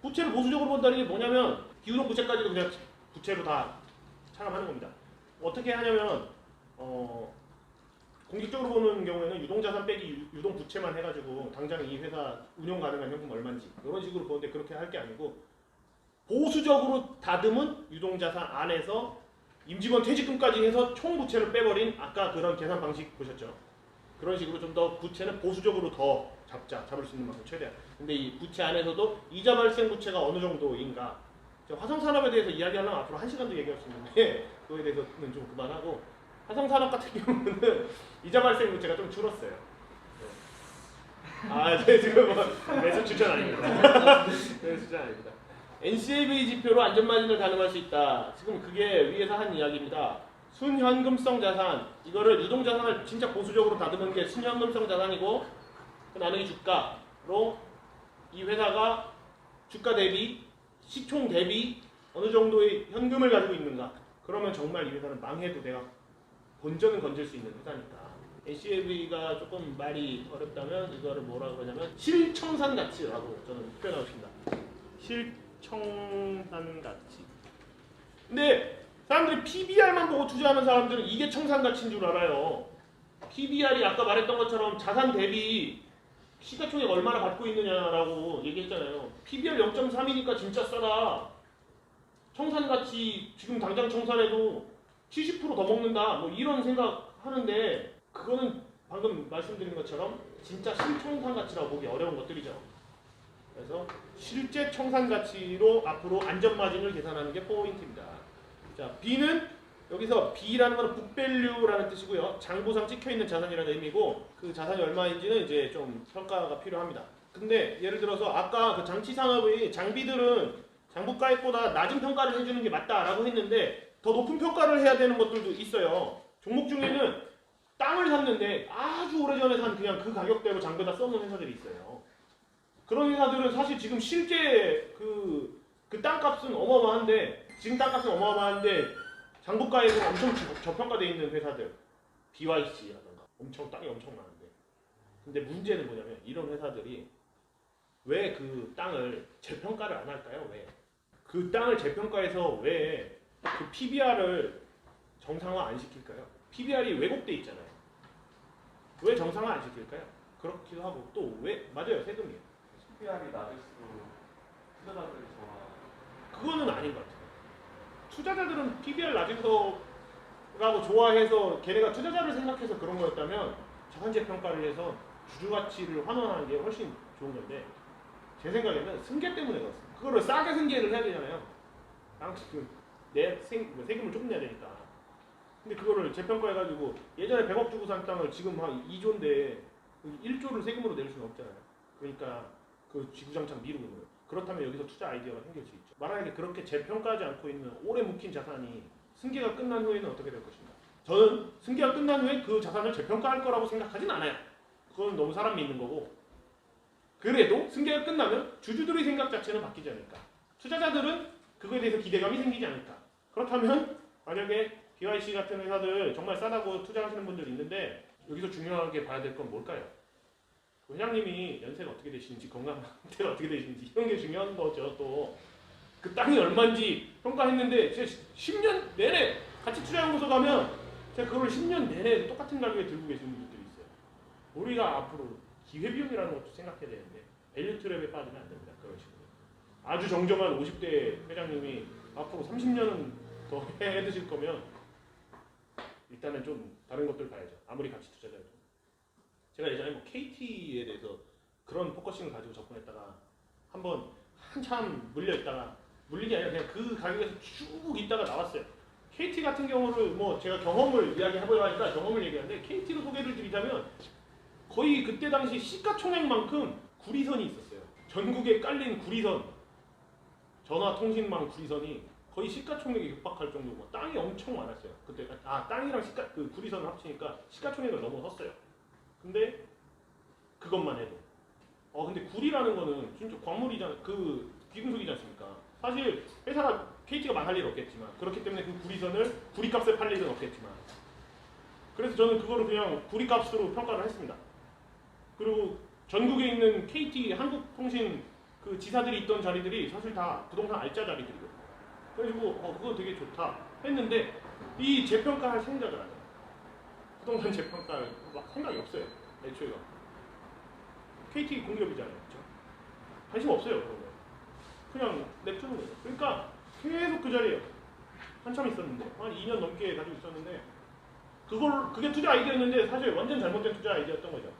부채를 보수적으로 본다는 게 뭐냐면 기울어 부채까지도 그냥 부채로 다 차감하는 겁니다. 어떻게 하냐면 공식적으로 보는 경우에는 유동자산 빼기 유동부채만 해가지고 당장 이 회사 운용 가능한 현금 얼마인지 이런 식으로 보는데 그렇게 할 게 아니고 보수적으로 다듬은 유동자산 안에서 임직원 퇴직금까지 해서 총 부채를 빼버린 아까 그런 계산 방식 보셨죠? 그런 식으로 좀 더 부채는 보수적으로 더 잡을 수 있는 만큼 최대한. 근데 이 부채 안에서도 이자 발생 부채가 어느 정도인가? 화성산업에 대해서 이야기하려면 앞으로 1시간도 얘기할 수 있는데 그거에 대해서는 좀 그만하고 화성산업 같은 경우는 이자 발생 부채가 좀 줄었어요. 네, 지금 뭐 매수 추천 아닙니다. 매수 추천 아닙니다. NCAV 지표로 안전마진을 가늠할 수 있다. 지금 그게 위에서 한 이야기입니다. 순현금성 자산, 이거를 유동자산을 진짜 보수적으로 다듬은 게 순현금성 자산이고 그 나누기 주가로 이 회사가 주가 대비 시총 대비 어느 정도의 현금을 가지고 있는가. 그러면 정말 이 회사는 망해도 내가 본전은 건질 수 있는 회사니까. NCAV가 조금 말이 어렵다면 이거를 뭐라 그러냐면 실청산 가치라고 저는 표현하고 싶습니다. 실청산 가치. 근데 사람들이 PBR만 보고 투자하는 사람들은 이게 청산 가치인 줄 알아요. PBR이 아까 말했던 것처럼 자산 대비 시가총액 얼마나 받고 있느냐라고 얘기했잖아요. PBR 0.3이니까 진짜 싸다. 청산 가치 지금 당장 청산해도 70% 더 먹는다. 뭐 이런 생각 하는데 그거는 방금 말씀드린 것처럼 진짜 실청산 가치라고 보기 어려운 것들이죠. 그래서 실제 청산 가치로 앞으로 안전마진을 계산하는 게 포인트입니다. 자, B는 여기서 B라는 건 북밸류라는 뜻이고요. 장부상 찍혀있는 자산이라는 의미고 그 자산이 얼마인지는 이제 좀 평가가 필요합니다. 근데 예를 들어서 아까 그 장치산업의 장비들은 장부가액보다 낮은 평가를 해주는 게 맞다라고 했는데 더 높은 평가를 해야 되는 것들도 있어요. 종목 중에는 땅을 샀는데 아주 오래전에 산 그냥 그 가격대로 장부에다 써놓은 회사들이 있어요. 그런 회사들은 사실 지금 실제 그 땅값은 어마어마한데 지금 땅값은 어마어마한데 장부가액은 엄청 저평가되어 있는 회사들 BYC라던가 땅이 엄청 많은데 근데 문제는 뭐냐면 이런 회사들이 왜 그 땅을 재평가를 안 할까요? 왜? 그 땅을 재평가해서 왜 그 PBR을 정상화 안 시킬까요? PBR이 왜곡돼 있잖아요. 왜 정상화 안 시킬까요? 그렇기도 하고 또 왜? 맞아요, 세금이에요. PBR이 낮을수록 투자자들이 좋아. 그거는 아닌 것 같아요. 투자자들은 PBR 낮은 거라고 좋아해서 걔네가 투자자를 생각해서 그런 거였다면 자산재 평가를 해서 주주가치를 환원하는 게 훨씬 좋은 건데 제 생각에는 승계 때문에 그렇습니다. 그거를 싸게 승계를 해야 되잖아요. 세금을 조금 내야 되니까. 근데 그거를 재평가해가지고 예전에 100억 주고 산 땅을 지금 한 2조인데 1조를 세금으로 낼 수는 없잖아요. 그러니까 그 지구장창 미루는 거예요. 그렇다면 여기서 투자 아이디어가 생길 수 있죠. 만약에 그렇게 재평가하지 않고 있는 오래 묵힌 자산이 승계가 끝난 후에는 어떻게 될 것인가? 저는 승계가 끝난 후에 그 자산을 재평가할 거라고 생각하진 않아요. 그건 너무 사람 믿는 거고. 그래도 승계가 끝나면 주주들의 생각 자체는 바뀌지 않을까. 투자자들은 그거에 대해서 기대감이 생기지 않을까. 그렇다면 만약에 BYC 같은 회사들 정말 싸다고 투자하시는 분들이 있는데 여기서 중요하게 봐야 될 건 뭘까요? 그 회장님이 연세가 어떻게 되시는지 건강 상태가 어떻게 되시는지 이런 게 중요한 거죠. 또 그 땅이 얼마인지 평가했는데 제가 10년 내내 같이 투자연구소 가면 제가 그걸 10년 내내 똑같은 가격에 들고 계시는 분들이 있어요. 우리가 앞으로 기회비용이라는 것도 생각해야 되는데 밸류 트랩에 빠지면 안 됩니다. 그런 식으로 아주 정정한 50대 회장님이 앞으로 30년은 더 해드실 거면 일단은 좀 다른 것들 봐야죠. 아무리 같이 투자자여도. 제가 예전에 뭐 KT에 대해서 그런 포커싱을 가지고 접근했다가 한번 한참 물려있다가 물린 게 아니라 그냥 그 가격에서 쭉 있다가 나왔어요. KT 같은 경우를 뭐 제가 경험을 이야기해보려고 하니까 경험을 얘기하는데 KT로 소개를 드리자면 거의 그때 당시 시가총액만큼 구리선이 있었어요. 전국에 깔린 구리선, 전화통신망 구리선이 거의 시가총액에 육박할 정도고 땅이 엄청 많았어요. 그때 땅이랑 그 구리선을 합치니까 시가총액을 넘어섰어요. 근데 그것만 해도 근데 구리라는 거는 진짜 광물이잖아. 그 귀금속이지 않습니까? 사실 회사가 KT가 망할 일 없겠지만 그렇기 때문에 그 구리선을 구리값에 팔 일은 없겠지만 그래서 저는 그거를 그냥 구리값으로 평가를 했습니다. 그리고 전국에 있는 KT 한국통신 그 지사들이 있던 자리들이 사실 다 부동산 알짜 자리들이거든요. 그래가지고 그거 되게 좋다 했는데 이 재평가할 생각을 안 해요. 부동산 재평가할 막 생각이 없어요. 애초에가 KT 공기업이잖아요. 그렇죠? 관심 없어요. 그런 거. 그냥 냅두는 거예요. 그러니까 계속 그 자리에요. 한참 있었는데 한 2년 넘게 가지고 있었는데 그게 투자 아이디어였는데 사실 완전 잘못된 투자 아이디어였던 거죠.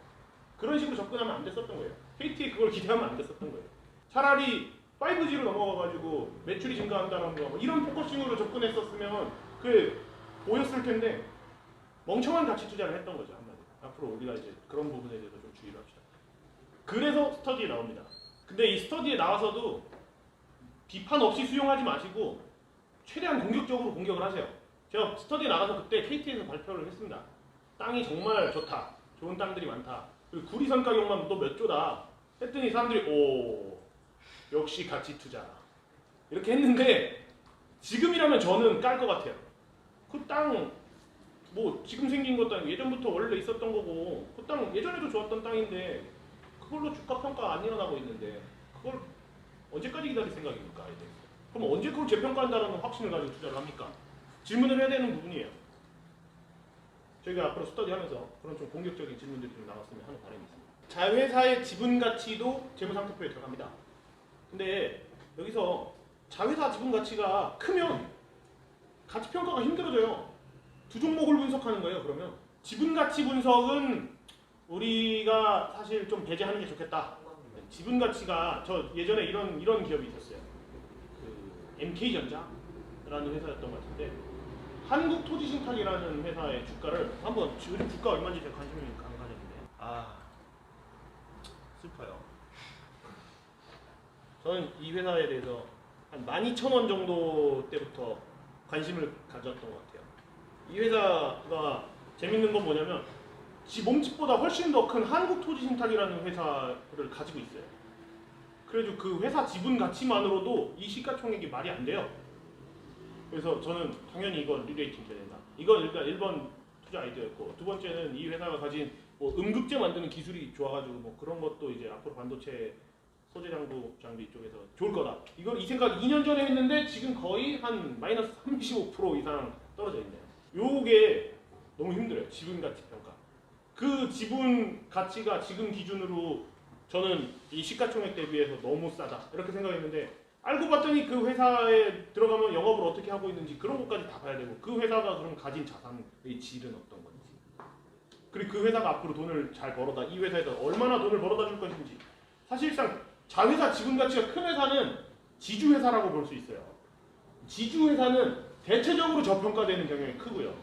그런 식으로 접근하면 안 됐었던 거예요. KT에 그걸 기대하면 안 됐었던 거예요. 차라리 5G로 넘어가가지고 매출이 증가한다는 거 이런 포커싱으로 접근했었으면 그게 보였을 텐데 멍청한 가치 투자를 했던 거죠. 한마디로. 앞으로 우리가 이제 그런 부분에 대해서 좀 주의를 합시다. 그래서 스터디에 나옵니다. 근데 이 스터디에 나와서도 비판 없이 수용하지 마시고 최대한 공격적으로 공격을 하세요. 제가 스터디에 나가서 그때 KT에서 발표를 했습니다. 땅이 정말 좋다. 좋은 땅들이 많다. 그리고 구리선 가격만 또 몇 조다. 했더니 사람들이 오 역시 가치 투자 이렇게 했는데 지금이라면 저는 깔 것 같아요. 그 땅 뭐 지금 생긴 것도 아니고 예전부터 원래 있었던 거고 그 땅 예전에도 좋았던 땅인데 그걸로 주가 평가 안 일어나고 있는데 그걸 언제까지 기다릴 생각입니까? 이제? 그럼 언제 그걸 재평가한다는 확신을 가지고 투자를 합니까? 질문을 해야 되는 부분이에요. 저희가 앞으로 스터디하면서 그런 좀 공격적인 질문들이 좀 나왔으면 하는 바람이 있습니다. 자회사의 지분 가치도 재무상태표에 들어갑니다. 근데 여기서 자회사 지분 가치가 크면 가치 평가가 힘들어져요. 두 종목을 분석하는 거예요. 그러면 지분 가치 분석은 우리가 사실 좀 배제하는 게 좋겠다. 지분 가치가 저 예전에 이런 기업이 있었어요. 그 MK전자라는 회사였던 것 같은데 한국토지신탁이라는 회사의 주가를 한번 요즘 주가 얼마인지 제가 관심이 가졌는데 슬퍼요. 저는 이 회사에 대해서 한 12,000원 정도 때부터 관심을 가졌던 것 같아요. 이 회사가 재밌는 건 뭐냐면 지 몸집보다 훨씬 더 큰 한국토지신탁이라는 회사를 가지고 있어요. 그래도 그 회사 지분 가치만으로도 이 시가총액이 말이 안 돼요. 그래서 저는 당연히 이건 리레이팅 돼야 된다. 이건 일단 1번 투자 아이디어였고 두 번째는 이 회사가 가진 뭐 음극재 만드는 기술이 좋아가지고 뭐 그런 것도 이제 앞으로 반도체 소재 장비 쪽에서 좋을 거다. 이 생각 2년 전에 했는데 지금 거의 한 마이너스 35% 이상 떨어져 있네요. 요게 너무 힘들어요. 지분 가치 평가. 그 지분 가치가 지금 기준으로 저는 이 시가총액 대비해서 너무 싸다 이렇게 생각했는데 알고 봤더니 그 회사에 들어가면 영업을 어떻게 하고 있는지 그런 것까지 다 봐야 되고 그 회사가 그럼 가진 자산의 질은 어떤 건지 그리고 그 회사가 앞으로 돈을 잘 벌어다 이 회사에서 얼마나 돈을 벌어다 줄 것인지 사실상 자회사 지분 가치가 큰 회사는 지주회사라고 볼 수 있어요. 지주회사는 대체적으로 저평가되는 경향이 크고요.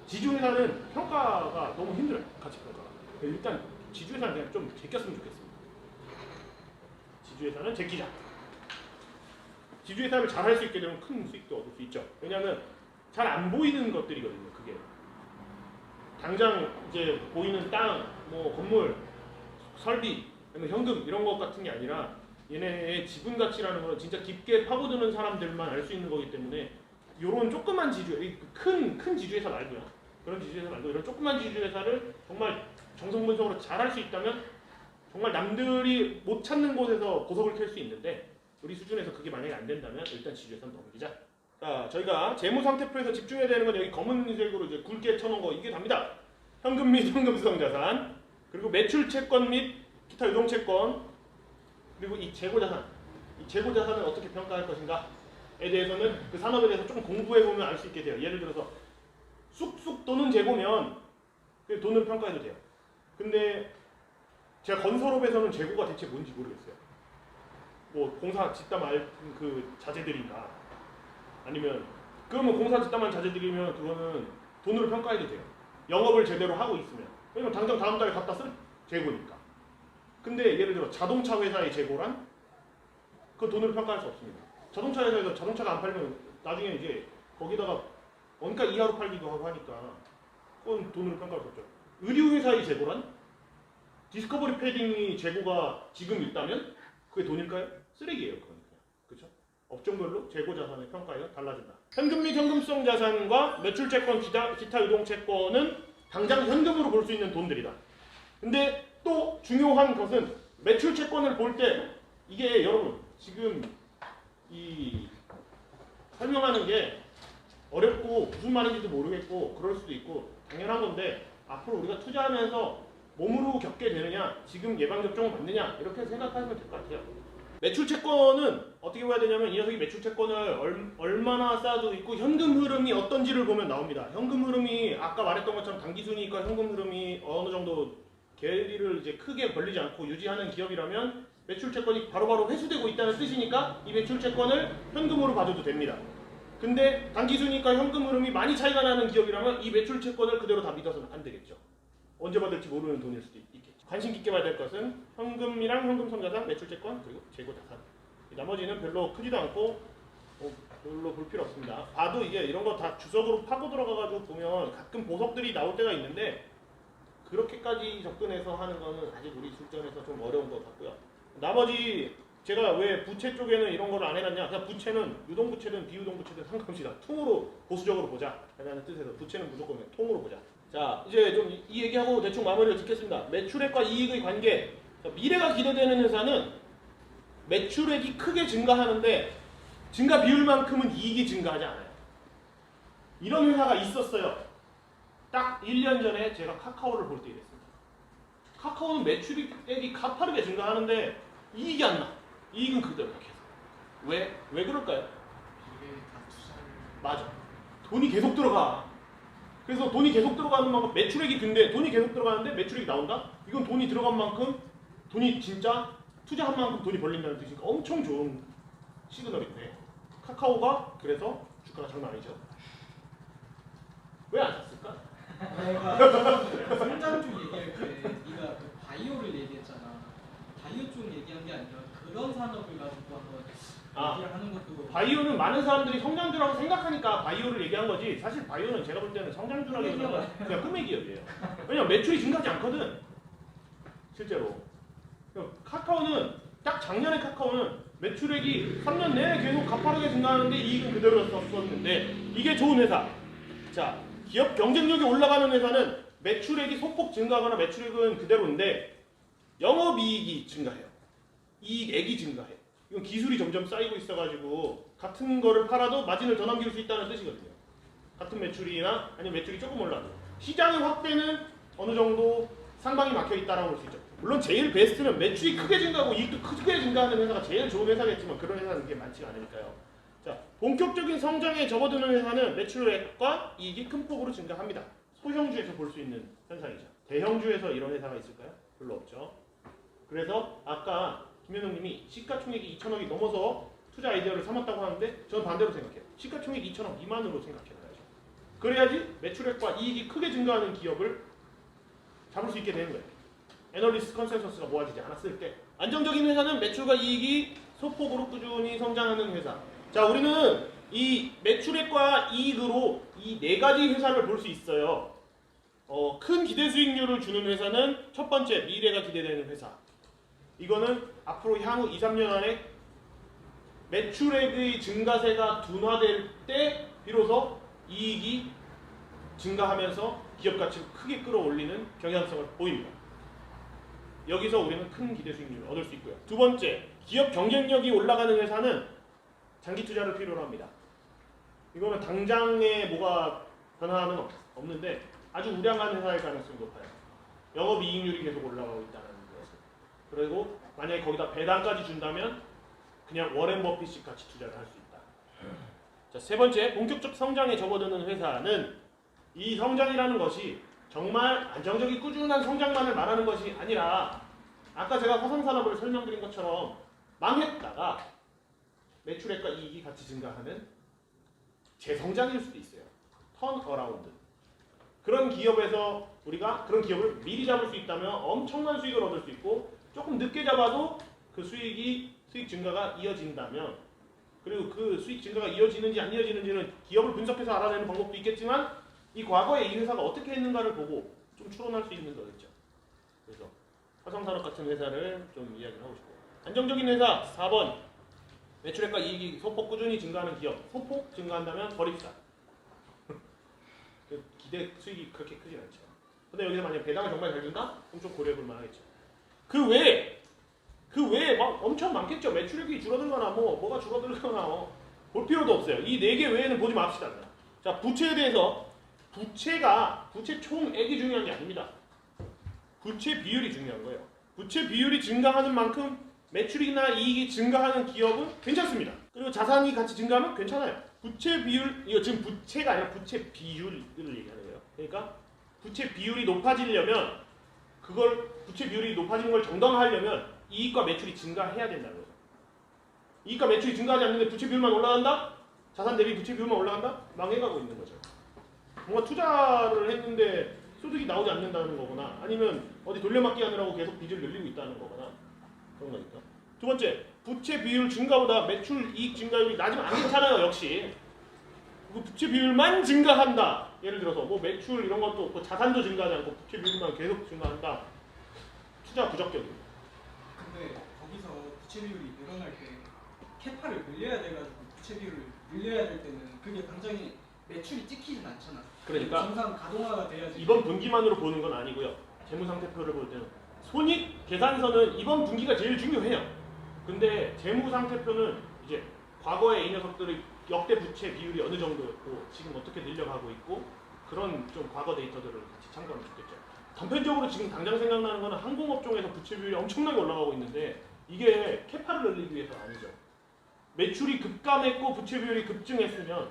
지주회사는 평가가 너무 힘들어요. 가치 평가가. 일단 지주회사는 그냥 좀 제꼈으면 좋겠습니다. 지주회사는 제끼자. 지주회사를 잘 할 수 있게 되면 큰 수익도 얻을 수 있죠. 왜냐하면 잘 안 보이는 것들이거든요. 그게 당장 이제 보이는 땅, 뭐 건물, 설비, 현금 이런 것 같은 게 아니라 얘네의 지분 가치라는 건 진짜 깊게 파고드는 사람들만 알 수 있는 거기 때문에 이런 조그만 큰 지주회사 말고요. 그런 지주회사 말고 이런 조그만 지주회사를 정말 정성 분석으로 잘 할 수 있다면 정말 남들이 못 찾는 곳에서 보석을 캘 수 있는데 우리 수준에서 그게 만약에 안 된다면 일단 지주회사는 넘기자. 자, 저희가 재무상태표에서 집중해야 되는 건 여기 검은색으로 이제 굵게 쳐놓은 거 이게 답니다. 현금 및 현금성 자산, 그리고 매출 채권 및 기타 유동채권, 그리고 이 재고자산. 이 재고자산을 어떻게 평가할 것인가에 대해서는 그 산업에 대해서 좀 공부해보면 알 수 있게 돼요. 예를 들어서 쑥쑥 도는 재고면 그 돈을 평가해도 돼요. 근데 제가 건설업에서는 재고가 대체 뭔지 모르겠어요. 뭐 공사 짓다 말 그 자재들인가 아니면 그러면 공사 짓다 말 자재들이면 그거는 돈으로 평가해도 돼요. 영업을 제대로 하고 있으면. 왜냐면 당장 다음 달에 갖다 쓸 재고니까. 근데 예를 들어 자동차 회사의 재고란 그 돈으로 평가할 수 없습니다. 자동차 회사에서 자동차가 안 팔면 나중에 이제 거기다가 원가 이하로 팔기도 하고 하니까 그건 돈으로 평가할 수 없죠. 의류 회사의 재고란? 디스커버리 패딩이 재고가 지금 있다면 그게 돈일까요? 쓰레기예요, 그건 그냥. 그렇죠? 업종별로 재고 자산의 평가가 달라진다. 현금 및 현금성 자산과 매출채권, 기타 유동채권은 당장 현금으로 볼 수 있는 돈들이다. 근데 또 중요한 것은 매출채권을 볼 때 이게 여러분 지금 이 설명하는 게 어렵고 무슨 말인지도 모르겠고 그럴 수도 있고 당연한 건데 앞으로 우리가 투자하면서 몸으로 겪게 되느냐 지금 예방접종을 받느냐 이렇게 생각하시면 될 것 같아요. 매출채권은 어떻게 봐야 되냐면 이 녀석이 매출채권을 얼마나 쌓아두고 있고 현금 흐름이 어떤지를 보면 나옵니다. 현금 흐름이 아까 말했던 것처럼 단기순이니까 현금 흐름이 어느 정도 괴리를 이제 크게 벌리지 않고 유지하는 기업이라면 매출채권이 바로바로 회수되고 있다는 뜻이니까 이 매출채권을 현금으로 봐줘도 됩니다. 근데 단기순이니까 현금 흐름이 많이 차이가 나는 기업이라면 이 매출채권을 그대로 다 믿어서는 안 되겠죠. 언제 받을지 모르는 돈일 수도 있겠죠. 관심 깊게 봐야 될 것은 현금이랑 현금성자산, 매출채권, 그리고 재고자산. 나머지는 별로 크지도 않고 별로 볼 필요 없습니다. 봐도 이게 이런 거 다 주석으로 파고 들어가가지고 보면 가끔 보석들이 나올 때가 있는데 그렇게까지 접근해서 하는 거는 아직 우리 출전에서 좀 어려운 것 같고요. 나머지 제가 왜 부채 쪽에는 이런 거를 안 해놨냐? 그냥 부채는 유동부채든 비유동부채든 상관없이 다 통으로 보수적으로 보자 라는 뜻에서 부채는 무조건 그냥 통으로 보자. 자 이제 좀 이 얘기하고 대충 마무리를 짓겠습니다. 매출액과 이익의 관계. 미래가 기대되는 회사는 매출액이 크게 증가하는데 증가 비율만큼은 이익이 증가하지 않아요. 이런 회사가 있었어요. 딱 1년 전에 제가 카카오를 볼 때 이랬습니다. 카카오는 매출액이 가파르게 증가하는데 이익이 안 나. 이익은 그대로 계속. 왜 그럴까요? 이게 다 투자를 맞아. 돈이 계속 들어가. 그래서 돈이 계속 들어가는 만큼 매출액이 근데 돈이 계속 들어가는데 매출액이 나온다? 이건 돈이 들어간 만큼 돈이 진짜 투자한 만큼 돈이 벌린다는 뜻이니까 엄청 좋은 시그널인데 카카오가 그래서 주가가 장난 아니죠. 왜 안 샀을까? 내가 성장 쪽 얘기할 때 네가 그 바이오를 얘기했잖아. 바이오 쪽 얘기한 게 아니라 그런 산업을 가지고 한번 얘기를 하는 것도 바이오는 많은 사람들이 성장주라고 생각하니까 바이오를 얘기한 거지 사실 바이오는 제가 볼 때는 성장주라기보다는 그냥 꿈의 기업이에요. 왜냐면 매출이 증가하지 않거든 실제로. 카카오는 딱 작년에 카카오는 매출액이 3년 내내 계속 가파르게 증가하는데 이익은 그대로였었는데 이게 좋은 회사. 자 기업 경쟁력이 올라가는 회사는 매출액이 소폭 증가하거나 매출액은 그대로인데 영업이익이 증가해요. 이익액이 증가해. 이건 기술이 점점 쌓이고 있어가지고 같은 거를 팔아도 마진을 더 남길 수 있다는 뜻이거든요. 같은 매출이나 아니면 매출이 조금 올라도 시장의 확대는 어느 정도 상방이 막혀 있다라고 볼 수 있죠. 물론 제일 베스트는 매출이 크게 증가하고 이익도 크게 증가하는 회사가 제일 좋은 회사겠지만 그런 회사는 그게 많지가 않으니까요. 자, 본격적인 성장에 접어드는 회사는 매출액과 이익이 큰 폭으로 증가합니다. 소형주에서 볼 수 있는 현상이죠. 대형주에서 이런 회사가 있을까요? 별로 없죠. 그래서 아까 김현웅님이 시가총액이 2천억이 넘어서 투자 아이디어를 삼았다고 하는데 저는 반대로 생각해요. 시가총액 2천억 미만으로 생각해놔야죠. 그래야지 매출액과 이익이 크게 증가하는 기업을 잡을 수 있게 되는 거예요. 애널리스트 컨센서스가 모아지지 않았을 때 안정적인 회사는 매출과 이익이 소폭으로 꾸준히 성장하는 회사. 자, 우리는 이 매출액과 이익으로 이 네 가지 회사를 볼 수 있어요. 큰 기대 수익률을 주는 회사는 첫 번째 미래가 기대되는 회사. 이거는 앞으로 향후 2, 3년 안에 매출액의 증가세가 둔화될 때 비로소 이익이 증가하면서 기업 가치를 크게 끌어올리는 경향성을 보입니다. 여기서 우리는 큰 기대 수익률을 얻을 수 있고요. 두 번째, 기업 경쟁력이 올라가는 회사는 장기 투자를 필요로 합니다. 이거는 당장에 뭐가 변화는 없는데 아주 우량한 회사일 가능성이 높아요. 영업이익률이 계속 올라가고 있다는 것은. 그리고 만약에 거기다 배당까지 준다면 그냥 워렌 버핏이 같이 투자를 할 수 있다. 자, 세 번째, 본격적 성장에 접어드는 회사는 이 성장이라는 것이 정말 안정적인 꾸준한 성장만을 말하는 것이 아니라 아까 제가 화성산업을 설명드린 것처럼 망했다가 매출액과 이익이 같이 증가하는 재성장일 수도 있어요. 턴 어라운드. 그런 기업에서 우리가 그런 기업을 미리 잡을 수 있다면 엄청난 수익을 얻을 수 있고 조금 늦게 잡아도 그 수익 증가가 이어진다면 그리고 그 수익 증가가 이어지는지 안 이어지는지는 기업을 분석해서 알아내는 방법도 있겠지만 이 과거에 이 회사가 어떻게 했는가를 보고 좀 추론할 수 있는 거겠죠. 그래서 화성산업 같은 회사를 좀 이야기를 하고 싶고 안정적인 회사 4번 매출액과 이익이 소폭 꾸준히 증가하는 기업. 소폭 증가한다면 버립시다. 기대 수익이 그렇게 크진 않죠. 근데 여기서 만약 배당을 정말 잘 준다? 그럼 좀 고려해볼 만하겠죠. 그 외에 막 엄청 많겠죠. 매출액이 줄어들거나 뭐가 줄어들거나 볼 필요도 없어요. 이 4개 외에는 보지 맙시다. 자, 부채에 대해서 부채 총액이 중요한 게 아닙니다. 부채 비율이 중요한 거예요. 부채 비율이 증가하는 만큼 매출이나 이익이 증가하는 기업은 괜찮습니다. 그리고 자산이 같이 증가하면 괜찮아요. 부채 비율, 이거 지금 부채가 아니라 부채 비율을 얘기하는 거예요. 그러니까 부채 비율이 높아지려면 부채 비율이 높아지는 걸 정당화하려면 이익과 매출이 증가해야 된다는 거죠. 이익과 매출이 증가하지 않는데 부채 비율만 올라간다? 자산 대비 부채 비율만 올라간다? 망해가고 있는 거죠. 뭔가 투자를 했는데 소득이 나오지 않는다는 거거나 아니면 어디 돌려막기 하느라고 계속 빚을 늘리고 있다는 거거나 그런 거니까. 두 번째, 부채 비율 증가보다 매출 이익 증가율이 낮으면 안 괜찮아요. 역시 그 부채 비율만 증가한다. 예를 들어서 뭐 매출 이런 것도 없고 자산도 증가하지 않고 부채 비율만 계속 증가한다. 투자 부적격입니다. 근데 거기서 부채 비율이 늘어날 때 캐파를 늘려야 돼가지고 부채 비율을 늘려야 될 때는 그게 당장에 매출이 찍히진 않잖아. 그러니까 정상 가동화가 돼야지. 이번 분기만으로 보는 건 아니고요. 재무상태표를 볼 때는 손익 계산서는 이번 분기가 제일 중요해요. 근데 재무상태표는 이제 과거에 이 녀석들의 역대 부채 비율이 어느 정도였고 지금 어떻게 늘려가고 있고 그런 좀 과거 데이터들을 같이 참고하면 좋겠죠. 단편적으로 지금 당장 생각나는 거는 항공업종에서 부채 비율이 엄청나게 올라가고 있는데 이게 캐파를 늘리기 위해서 아니죠. 매출이 급감했고 부채 비율이 급증했으면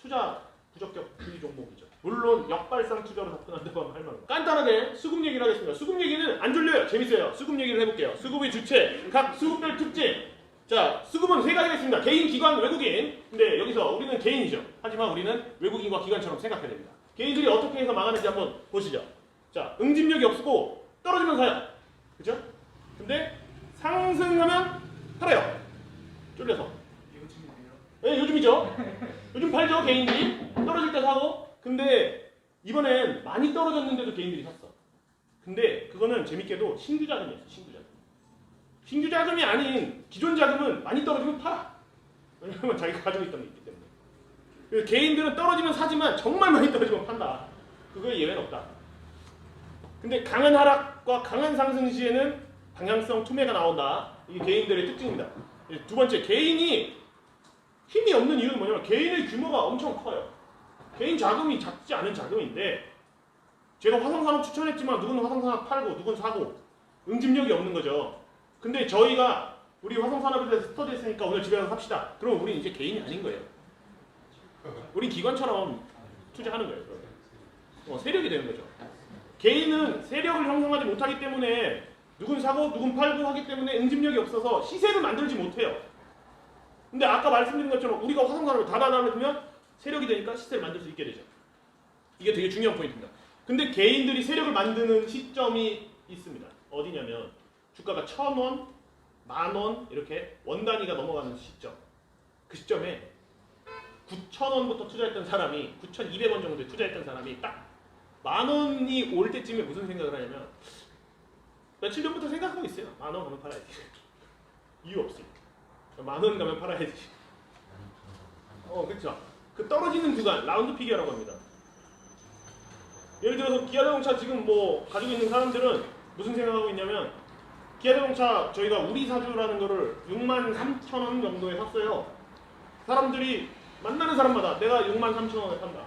투자 부적격 비리 종목이죠. 물론 역발상 투자로 접근한다고 하면 할 만합니다. 간단하게 수급 얘기를 하겠습니다. 수급 얘기는 안 졸려요. 재밌어요. 수급 얘기를 해볼게요. 수급의 주체, 각 수급별 특징. 자, 수급은 3가지가 있습니다. 개인, 기관, 외국인. 근데 여기서 우리는 개인이죠. 하지만 우리는 외국인과 기관처럼 생각해야 됩니다. 개인들이 어떻게 해서 망하는지 한번 보시죠. 자, 응집력이 없고 떨어지면 사요. 그죠? 근데 상승하면 팔아요. 쫄려서. 요즘이네요. 네, 요즘이죠. 요즘 팔죠, 개인들이. 떨어질 때 사고. 근데 이번엔 많이 떨어졌는데도 개인들이 샀어. 근데 그거는 재밌게도 신규 자금이었어, 신규 자금. 신규 자금이 아닌 기존 자금은 많이 떨어지면 팔아. 왜냐면 자기가 가지고 있던 게 있기 때문에. 그래서 개인들은 떨어지면 사지만 정말 많이 떨어지면 판다. 그거에 예외는 없다. 근데 강한 하락과 강한 상승 시에는 방향성 투매가 나온다. 이게 개인들의 특징입니다. 두 번째, 개인이 힘이 없는 이유는 뭐냐면 개인의 규모가 엄청 커요. 개인 자금이 작지 않은 자금인데 제가 화성산업 추천했지만 누구는 화성산업 팔고 누구는 사고 응집력이 없는 거죠. 근데 저희가 우리 화성산업에 대해서 스터디했으니까 오늘 집에 가서 삽시다. 그럼 우리는 이제 개인이 아닌 거예요. 우린 기관처럼 투자하는 거예요. 세력이 되는 거죠. 개인은 세력을 형성하지 못하기 때문에 누군 사고 누군 팔고 하기 때문에 응집력이 없어서 시세를 만들지 못해요. 근데 아까 말씀드린 것처럼 우리가 화성산업을 달아나면 세력이 되니까 시세를 만들 수 있게 되죠. 이게 되게 중요한 포인트입니다. 근데 개인들이 세력을 만드는 시점이 있습니다. 어디냐면 주가가 1,000원, 10,000원 이렇게 원 단위가 넘어가는 시점. 그 시점에 9,000원부터 투자했던 사람이 9,200원 정도에 투자했던 사람이 딱 10,000원이 올 때쯤에 무슨 생각을 하냐면 며칠 전부터 생각하고 있어요. 10,000원 가면 팔아야지. 이유 없어요. 10,000원 가면 팔아야지. 그렇죠. 그 떨어지는 구간, 라운드 피겨라고 합니다. 예를 들어서 기아자동차 지금 뭐 가지고 있는 사람들은 무슨 생각하고 있냐면 기아자동차 저희가 우리 사주라는 거를 63,000원 정도에 샀어요. 사람들이 만나는 사람마다 내가 63,000원에 판다.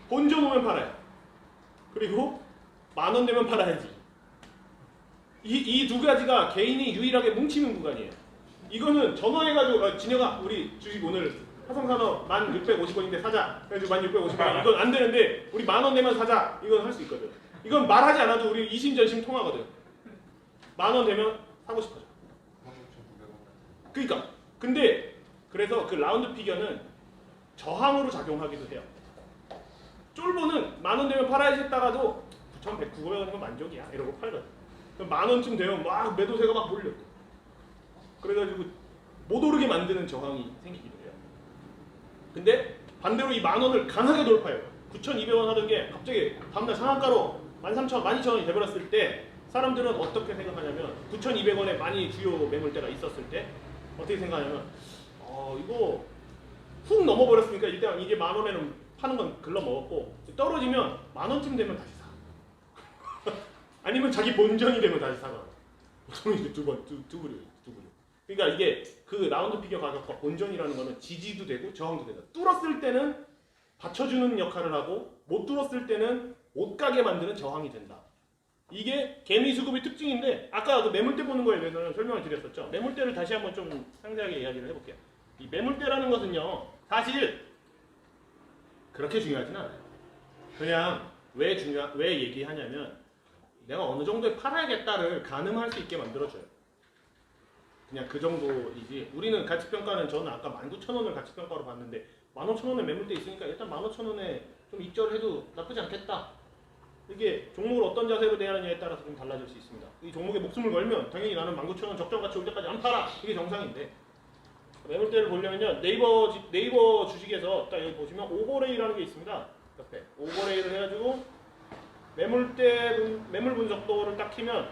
본전 오면 팔아요. 그리고 10,000원 되면 팔아야지. 이 두 가지가 개인이 유일하게 뭉치는 구간이에요. 이거는 전화해가지고 진혁아 우리 주식 오늘 화성산업 1,650원인데 사자. 그래가지고 1,650원 이건 안 되는데 우리 10,000원 내면 사자. 이건 할 수 있거든. 이건 말하지 않아도 우리 이심전심 통하거든. 10,000원 되면 사고 싶어져. 그러니까 근데 그래서 그 라운드 피겨는 저항으로 작용하기도 해요. 쫄보는 10,000원 되면 팔아야지 했다가도 9,100, 9,500원이면 만족이야 이러고 팔거든. 그럼 10,000원쯤 되면 막 매도세가 막 몰려. 그래가지고 못 오르게 만드는 저항이 생기기도 해요. 근데 반대로 이 10,000원을 강하게 돌파해요. 9,200원 하던 게 갑자기 다음날 상한가로 13,000원, 12,000원이 돼버렸을 때 사람들은 어떻게 생각하냐면 9,200원에 많이 주요 매물대가 있었을 때 어떻게 생각하냐면 이거 훅 넘어버렸으니까 일단 이게 10,000원에는 파는 건 글러먹었고 떨어지면 10,000원쯤 되면 다시 사. 아니면 자기 본전이 되면 다시 사가. 보통 이제 두 부류. 그러니까 이게 그 라운드 피겨 가격과 본전이라는 거는 지지도 되고 저항도 되고 뚫었을 때는 받쳐주는 역할을 하고 못 뚫었을 때는 못 가게 만드는 저항이 된다. 이게 개미 수급의 특징인데 아까 그 매물대 보는 거에 대해서는 설명을 드렸었죠. 매물대를 다시 한번 좀 상세하게 이야기를 해볼게요. 이 매물대라는 것은요 사실 그렇게 중요하진 않아요. 그냥 왜 얘기하냐면 내가 어느 정도에 팔아야겠다를 가늠할 수 있게 만들어줘요. 그냥 그 정도이지. 우리는 가치평가는 저는 아까 19,000원을 가치평가로 봤는데 15,000원에 매물대 있으니까 일단 15,000원에 좀 입절해도 나쁘지 않겠다. 이게 종목을 어떤 자세로 대하느냐에 따라서 좀 달라질 수 있습니다. 이 종목에 목숨을 걸면 당연히 나는 19,000원 적정가치 올 때까지 안 팔아. 이게 정상인데 매물대를 보려면요 네이버 주식에서 딱 여기 보시면 오버레이라는 게 있습니다. 옆에 오버레이를 해가지고 매물 분석도를 딱 키면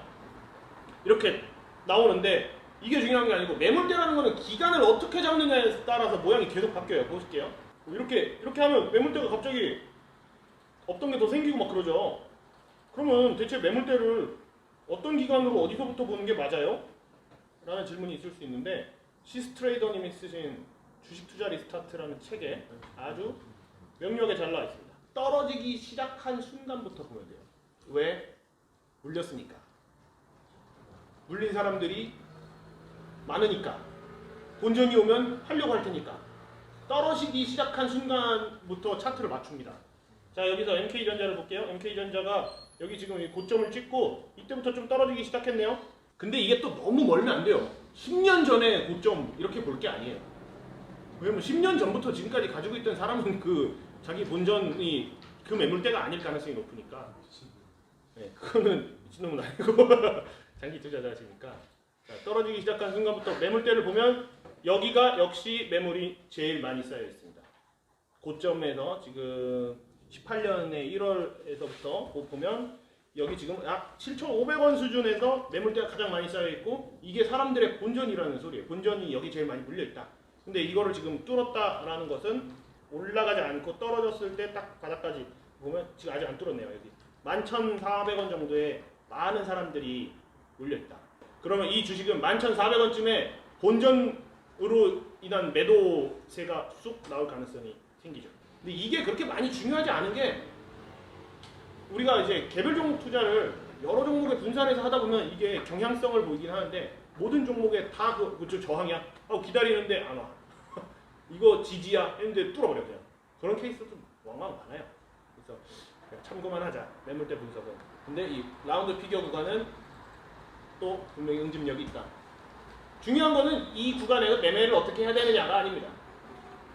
이렇게 나오는데 이게 중요한 게 아니고 매물대라는 거는 기간을 어떻게 잡느냐에 따라서 모양이 계속 바뀌어요. 보실게요. 이렇게 하면 매물대가 갑자기 없던 게 더 생기고 막 그러죠. 그러면 대체 매물대를 어떤 기간으로 어디서부터 보는 게 맞아요? 라는 질문이 있을 수 있는데 시스트레이더님이 쓰신 주식 투자 리스타트라는 책에 아주 명료하게 잘 나와 있습니다. 떨어지기 시작한 순간부터 보면 돼요. 왜? 물렸으니까. 물린 사람들이 많으니까. 본전이 오면 하려고 할 테니까. 떨어지기 시작한 순간부터 차트를 맞춥니다. 자, 여기서 MK전자를 볼게요. MK전자가 여기 지금 고점을 찍고 이때부터 좀 떨어지기 시작했네요. 근데 이게 또 너무 멀면 안 돼요. 10년 전에 고점 이렇게 볼 게 아니에요. 왜냐면 10년 전부터 지금까지 가지고 있던 사람은 그 자기 본전이 그 매물대가 아닐 가능성이 높으니까. 네, 그거는 미친놈은 아니고 장기 투자자시니까. 자, 떨어지기 시작한 순간부터 매물대를 보면 여기가 역시 매물이 제일 많이 쌓여 있습니다. 고점에서 지금 18년의 1월에서부터 보면 여기 지금 약 7,500원 수준에서 매물대가 가장 많이 쌓여 있고 이게 사람들의 본전이라는 소리예요. 본전이 여기 제일 많이 물려 있다. 근데 이거를 지금 뚫었다라는 것은 올라가지 않고 떨어졌을 때 딱 바닥까지 보면 지금 아직 안 뚫었네요. 여기 11,400원 정도의 많은 사람들이 물려 있다. 그러면 이 주식은 11,400원쯤에 본전으로 인한 매도세가 쑥 나올 가능성이 생기죠. 근데 이게 그렇게 많이 중요하지 않은 게 우리가 이제 개별 종목 투자를 여러 종목에 분산해서 하다 보면 이게 경향성을 보이긴 하는데 모든 종목에 다 그쪽 저항이야. 하고 기다리는데 안 와. 이거 지지야 했는데 뚫어버려 그냥. 그런 케이스도 좀 왕왕 많아요. 그래서 참고만 하자. 매물대 분석은. 근데 이 라운드 피겨 구간은 또 분명히 응집력이 있다. 중요한 거는 이 구간에서 매매를 어떻게 해야 되느냐가 아닙니다.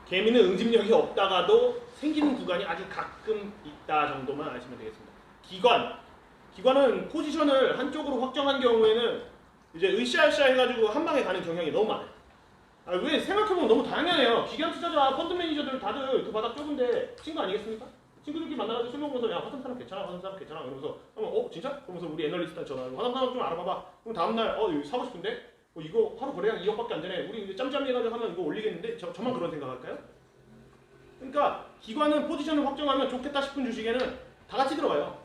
개미는 응집력이 없다가도 생기는 구간이 아주 가끔 있다 정도만 아시면 되겠습니다. 기관은 포지션을 한쪽으로 확정한 경우에는 이제 으쌰으쌰 해가지고 한 방에 가는 경향이 너무 많아요. 왜 생각해보면 너무 다양해요. 기관 투자자, 펀드 매니저들 다들 그 바닥 좁은데 친구 아니겠습니까? 친구들끼리 만나가지고 술 먹으면서 야 화성 사람 괜찮아, 화성 사람 괜찮아 이러면서 진짜? 그러면서 우리 애널리스트한테 전화하고 화성 사람 좀 알아봐봐. 그럼 다음날 이거 사고 싶은데 이거 하루 거래량 2억밖에 안 되네. 우리 짬짬이 해가지고 하면 이거 올리겠는데 저만 그런 생각할까요? 그러니까 기관은 포지션을 확정하면 좋겠다 싶은 주식에는 다 같이 들어가요.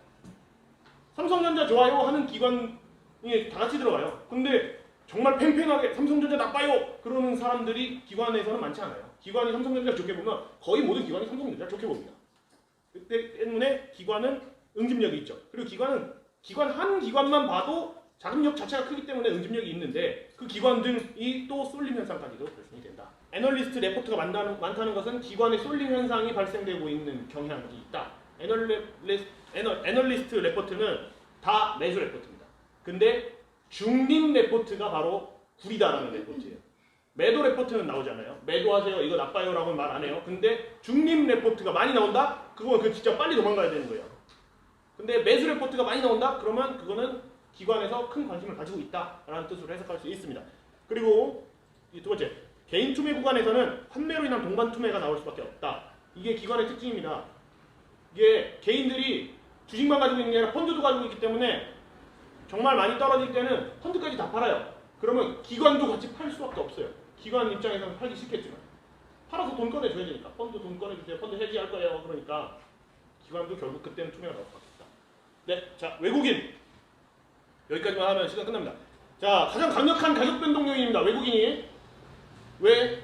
삼성전자 좋아요 하는 기관이 다 같이 들어가요. 근데 정말 팽팽하게 삼성전자 나빠요 그러는 사람들이 기관에서는 많지 않아요. 기관이 삼성전자를 좋게 보면 거의 모든 기관이 삼성전자를 좋게 봅니다. 그때 때문에 기관은 응집력이 있죠. 그리고 기관 한 기관만 봐도 자금력 자체가 크기 때문에 응집력이 있는데 그 기관들이 또 쏠림 현상까지도 발생이 된다. 애널리스트 레포트가 많다는 것은 기관의 쏠림 현상이 발생되고 있는 경향이 있다. 애널리스트 레포트는 다 매수 레포트입니다. 근데 중립 레포트가 바로 구리다라는 레포트예요. 매도 레포트는 나오잖아요. 매도하세요 이거 나빠요 라고 말 안 해요. 근데 중립 레포트가 많이 나온다? 그건 진짜 빨리 도망가야 되는 거예요. 근데 매수 레포트가 많이 나온다? 그러면 그거는 기관에서 큰 관심을 가지고 있다라는 뜻으로 해석할 수 있습니다. 그리고 두 번째, 개인 투매 구간에서는 환매로 인한 동반 투매가 나올 수밖에 없다. 이게 기관의 특징입니다. 이게 개인들이 주식만 가지고 있는 게 아니라 펀드도 가지고 있기 때문에 정말 많이 떨어질 때는 펀드까지 다 팔아요. 그러면 기관도 같이 팔 수밖에 없어요. 기관 입장에서는 팔기 싫겠지만 팔아서 돈 꺼내줘야 되니까 펀드 돈 꺼내주세요. 펀드 해지할 거예요. 그러니까 기관도 결국 그때는 투명하다고 하겠다. 네, 자 외국인 여기까지만 하면 시간 끝납니다. 자 가장 강력한 가격 변동 요인입니다. 외국인이 왜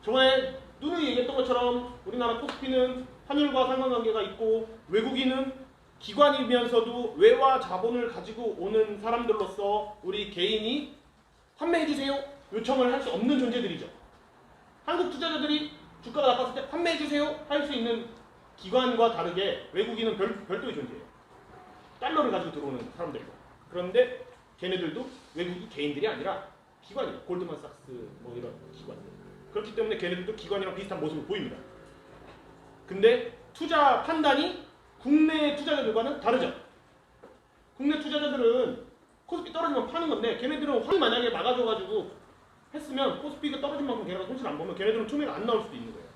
저번에 누누이 얘기했던 것처럼 우리나라 코스피는 환율과 상관관계가 있고 외국인은 기관이면서도 외화 자본을 가지고 오는 사람들로서 우리 개인이 판매해주세요 요청을 할 수 없는 존재들이죠. 한국 투자자들이 주가가 나빴을 때 판매해주세요 할 수 있는 기관과 다르게 외국인은 별도의 존재예요. 달러를 가지고 들어오는 사람들이고. 그런데 걔네들도 외국이 개인들이 아니라 기관이에요. 골드만삭스 뭐 이런 기관들. 그렇기 때문에 걔네들도 기관이랑 비슷한 모습을 보입니다. 근데 투자 판단이 국내 투자자들과는 다르죠. 국내 투자자들은 코스피 떨어지면 파는 건데 걔네들은 환이 만약에 막아줘가지고 했으면 코스피가 떨어진 만큼 걔네가 손실 안 보면 걔네들은 투매가 안 나올 수도 있는 거예요.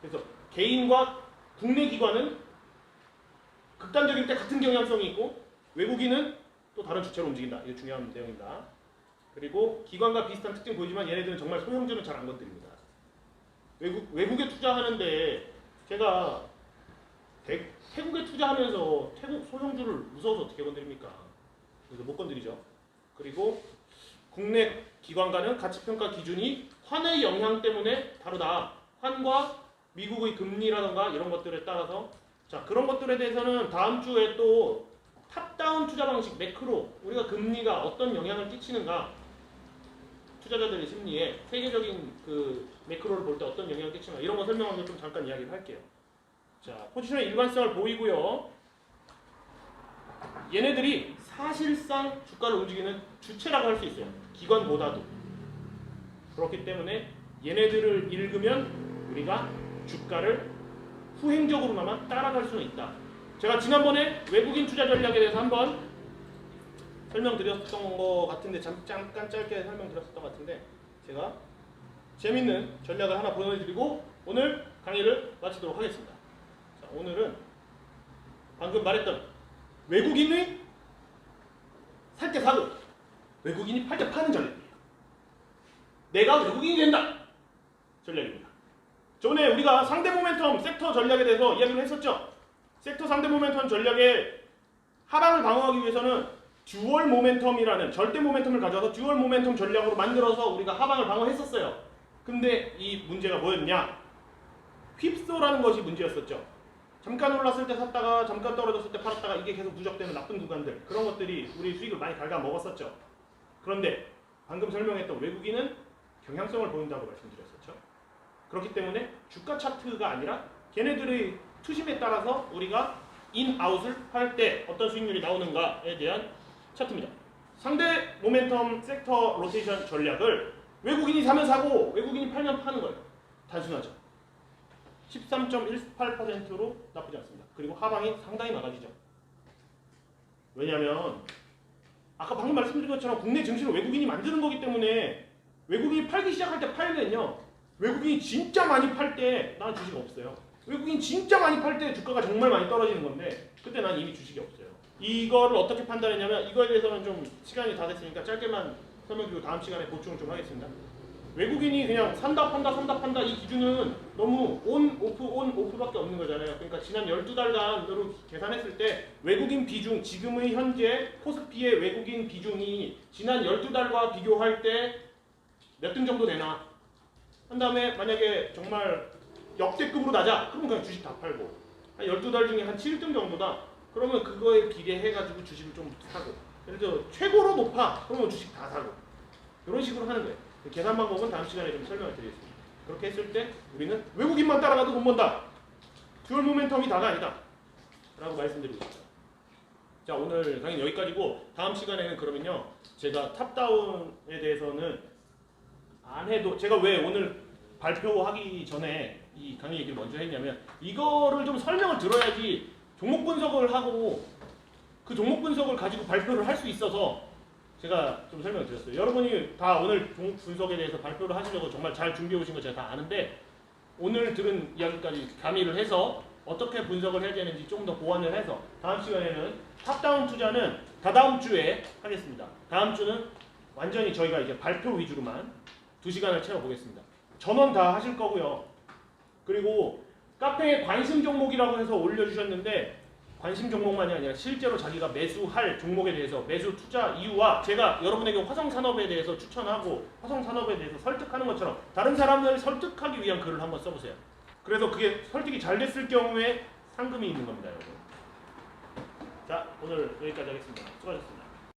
그래서 개인과 국내 기관은 극단적일 때 같은 경향성이 있고 외국인은 또 다른 주체로 움직인다. 이게 중요한 내용입니다. 그리고 기관과 비슷한 특징 보이지만 얘네들은 정말 소형주는 잘 안 건드립니다. 외국에 투자하는데 제가 태국에 투자하면서 태국 소형주를 무서워서 어떻게 건드립니까? 그래서 못 건드리죠. 그리고 국내 기관과는 가치평가 기준이 환의 영향 때문에 다르다. 환과 미국의 금리라던가 이런 것들에 따라서 자 그런 것들에 대해서는 다음 주에 또 탑다운 투자 방식 매크로 우리가 금리가 어떤 영향을 끼치는가 투자자들의 심리에 세계적인 그 매크로를 볼 때 어떤 영향을 끼치는가 이런 거 설명하면서 좀 잠깐 이야기를 할게요. 자 포지션의 일관성을 보이고요. 얘네들이 사실상 주가를 움직이는 주체라고 할 수 있어요. 기관보다도. 그렇기 때문에 얘네들을 읽으면 우리가 주가를 후행적으로나마 따라갈 수는 있다. 제가 지난번에 외국인 투자 전략에 대해서 한번 설명드렸던 것 같은데 잠깐 짧게 설명드렸었던 것 같은데 제가 재밌는 전략을 하나 보여드리고 오늘 강의를 마치도록 하겠습니다. 자, 오늘은 방금 말했던 외국인이 살 때 사고 외국인이 팔 때 파는 전략이에요. 내가 외국인이 된다 전략입니다. 저번에 우리가 상대 모멘텀 섹터 전략에 대해서 이야기를 했었죠. 섹터 상대 모멘텀 전략의 하방을 방어하기 위해서는 듀얼 모멘텀이라는 절대 모멘텀을 가져와서 듀얼 모멘텀 전략으로 만들어서 우리가 하방을 방어했었어요. 근데 이 문제가 뭐였냐? 휩소라는 것이 문제였었죠. 잠깐 올랐을 때 샀다가 잠깐 떨어졌을 때 팔았다가 이게 계속 누적되는 나쁜 구간들 그런 것들이 우리 수익을 많이 갉아먹었었죠. 그런데 방금 설명했던 외국인은 경향성을 보인다고 말씀드렸었죠. 그렇기 때문에 주가 차트가 아니라 걔네들의 투심에 따라서 우리가 인, 아웃을 할 때 어떤 수익률이 나오는가에 대한 차트입니다. 상대 모멘텀 섹터 로테이션 전략을 외국인이 사면 사고 외국인이 팔면 파는 거예요. 단순하죠. 13.18%로 나쁘지 않습니다. 그리고 하방이 상당히 막아지죠. 왜냐하면 아까 방금 말씀드린 것처럼 국내 증시를 외국인이 만드는 거기 때문에 외국인이 팔기 시작할 때 팔면요. 외국인이 진짜 많이 팔 때 난 주식 없어요. 외국인이 진짜 많이 팔 때 주가가 정말 많이 떨어지는 건데 그때 난 이미 주식이 없어요. 이거를 어떻게 판단했냐면 이거에 대해서는 좀 시간이 다 됐으니까 짧게만 설명드리고 다음 시간에 보충을 좀 하겠습니다. 외국인이 그냥 산다 판다 이 기준은 너무 온 오프밖에 없는 거잖아요. 그러니까 지난 12달간으로 계산했을 때 외국인 비중 지금의 현재 코스피의 외국인 비중이 지난 12달과 비교할 때 몇 등 정도 되나 한 다음에 만약에 정말 역대급으로 낮아 그러면 그냥 주식 다 팔고 한 12달 중에 한 7등 정도다 그러면 그거에 비례해가지고 주식을 좀 사고 예를 들어 최고로 높아 그러면 주식 다 사고 이런 식으로 하는 거예요. 계산 방법은 다음 시간에 좀 설명을 드리겠습니다. 그렇게 했을 때 우리는 외국인만 따라가도 못 본다. 듀얼 모멘텀이 다가 아니다. 라고 말씀드리고 싶다. 자 오늘 강의 여기까지고 다음 시간에는 그러면요. 제가 탑다운에 대해서는 안 해도 제가 왜 오늘 발표하기 전에 이 강의 얘기를 먼저 했냐면 이거를 좀 설명을 들어야지 종목 분석을 하고 그 종목 분석을 가지고 발표를 할 수 있어서 제가 좀 설명을 드렸어요. 여러분이 다 오늘 종목 분석에 대해서 발표를 하시려고 정말 잘 준비해 오신 거 제가 다 아는데 오늘 들은 이야기까지 가미를 해서 어떻게 분석을 해야 되는지 좀 더 보완을 해서 다음 시간에는 탑다운 투자는 다다음 주에 하겠습니다. 다음 주는 완전히 저희가 이제 발표 위주로만 2시간을 채워보겠습니다. 전원 다 하실 거고요. 그리고 카페에 관심 종목이라고 해서 올려주셨는데 관심 종목만이 아니라 실제로 자기가 매수할 종목에 대해서 매수 투자 이유와 제가 여러분에게 화성산업에 대해서 추천하고 화성산업에 대해서 설득하는 것처럼 다른 사람들을 설득하기 위한 글을 한번 써보세요. 그래서 그게 설득이 잘 됐을 경우에 상금이 있는 겁니다, 여러분. 자, 오늘 여기까지 하겠습니다. 수고하셨습니다.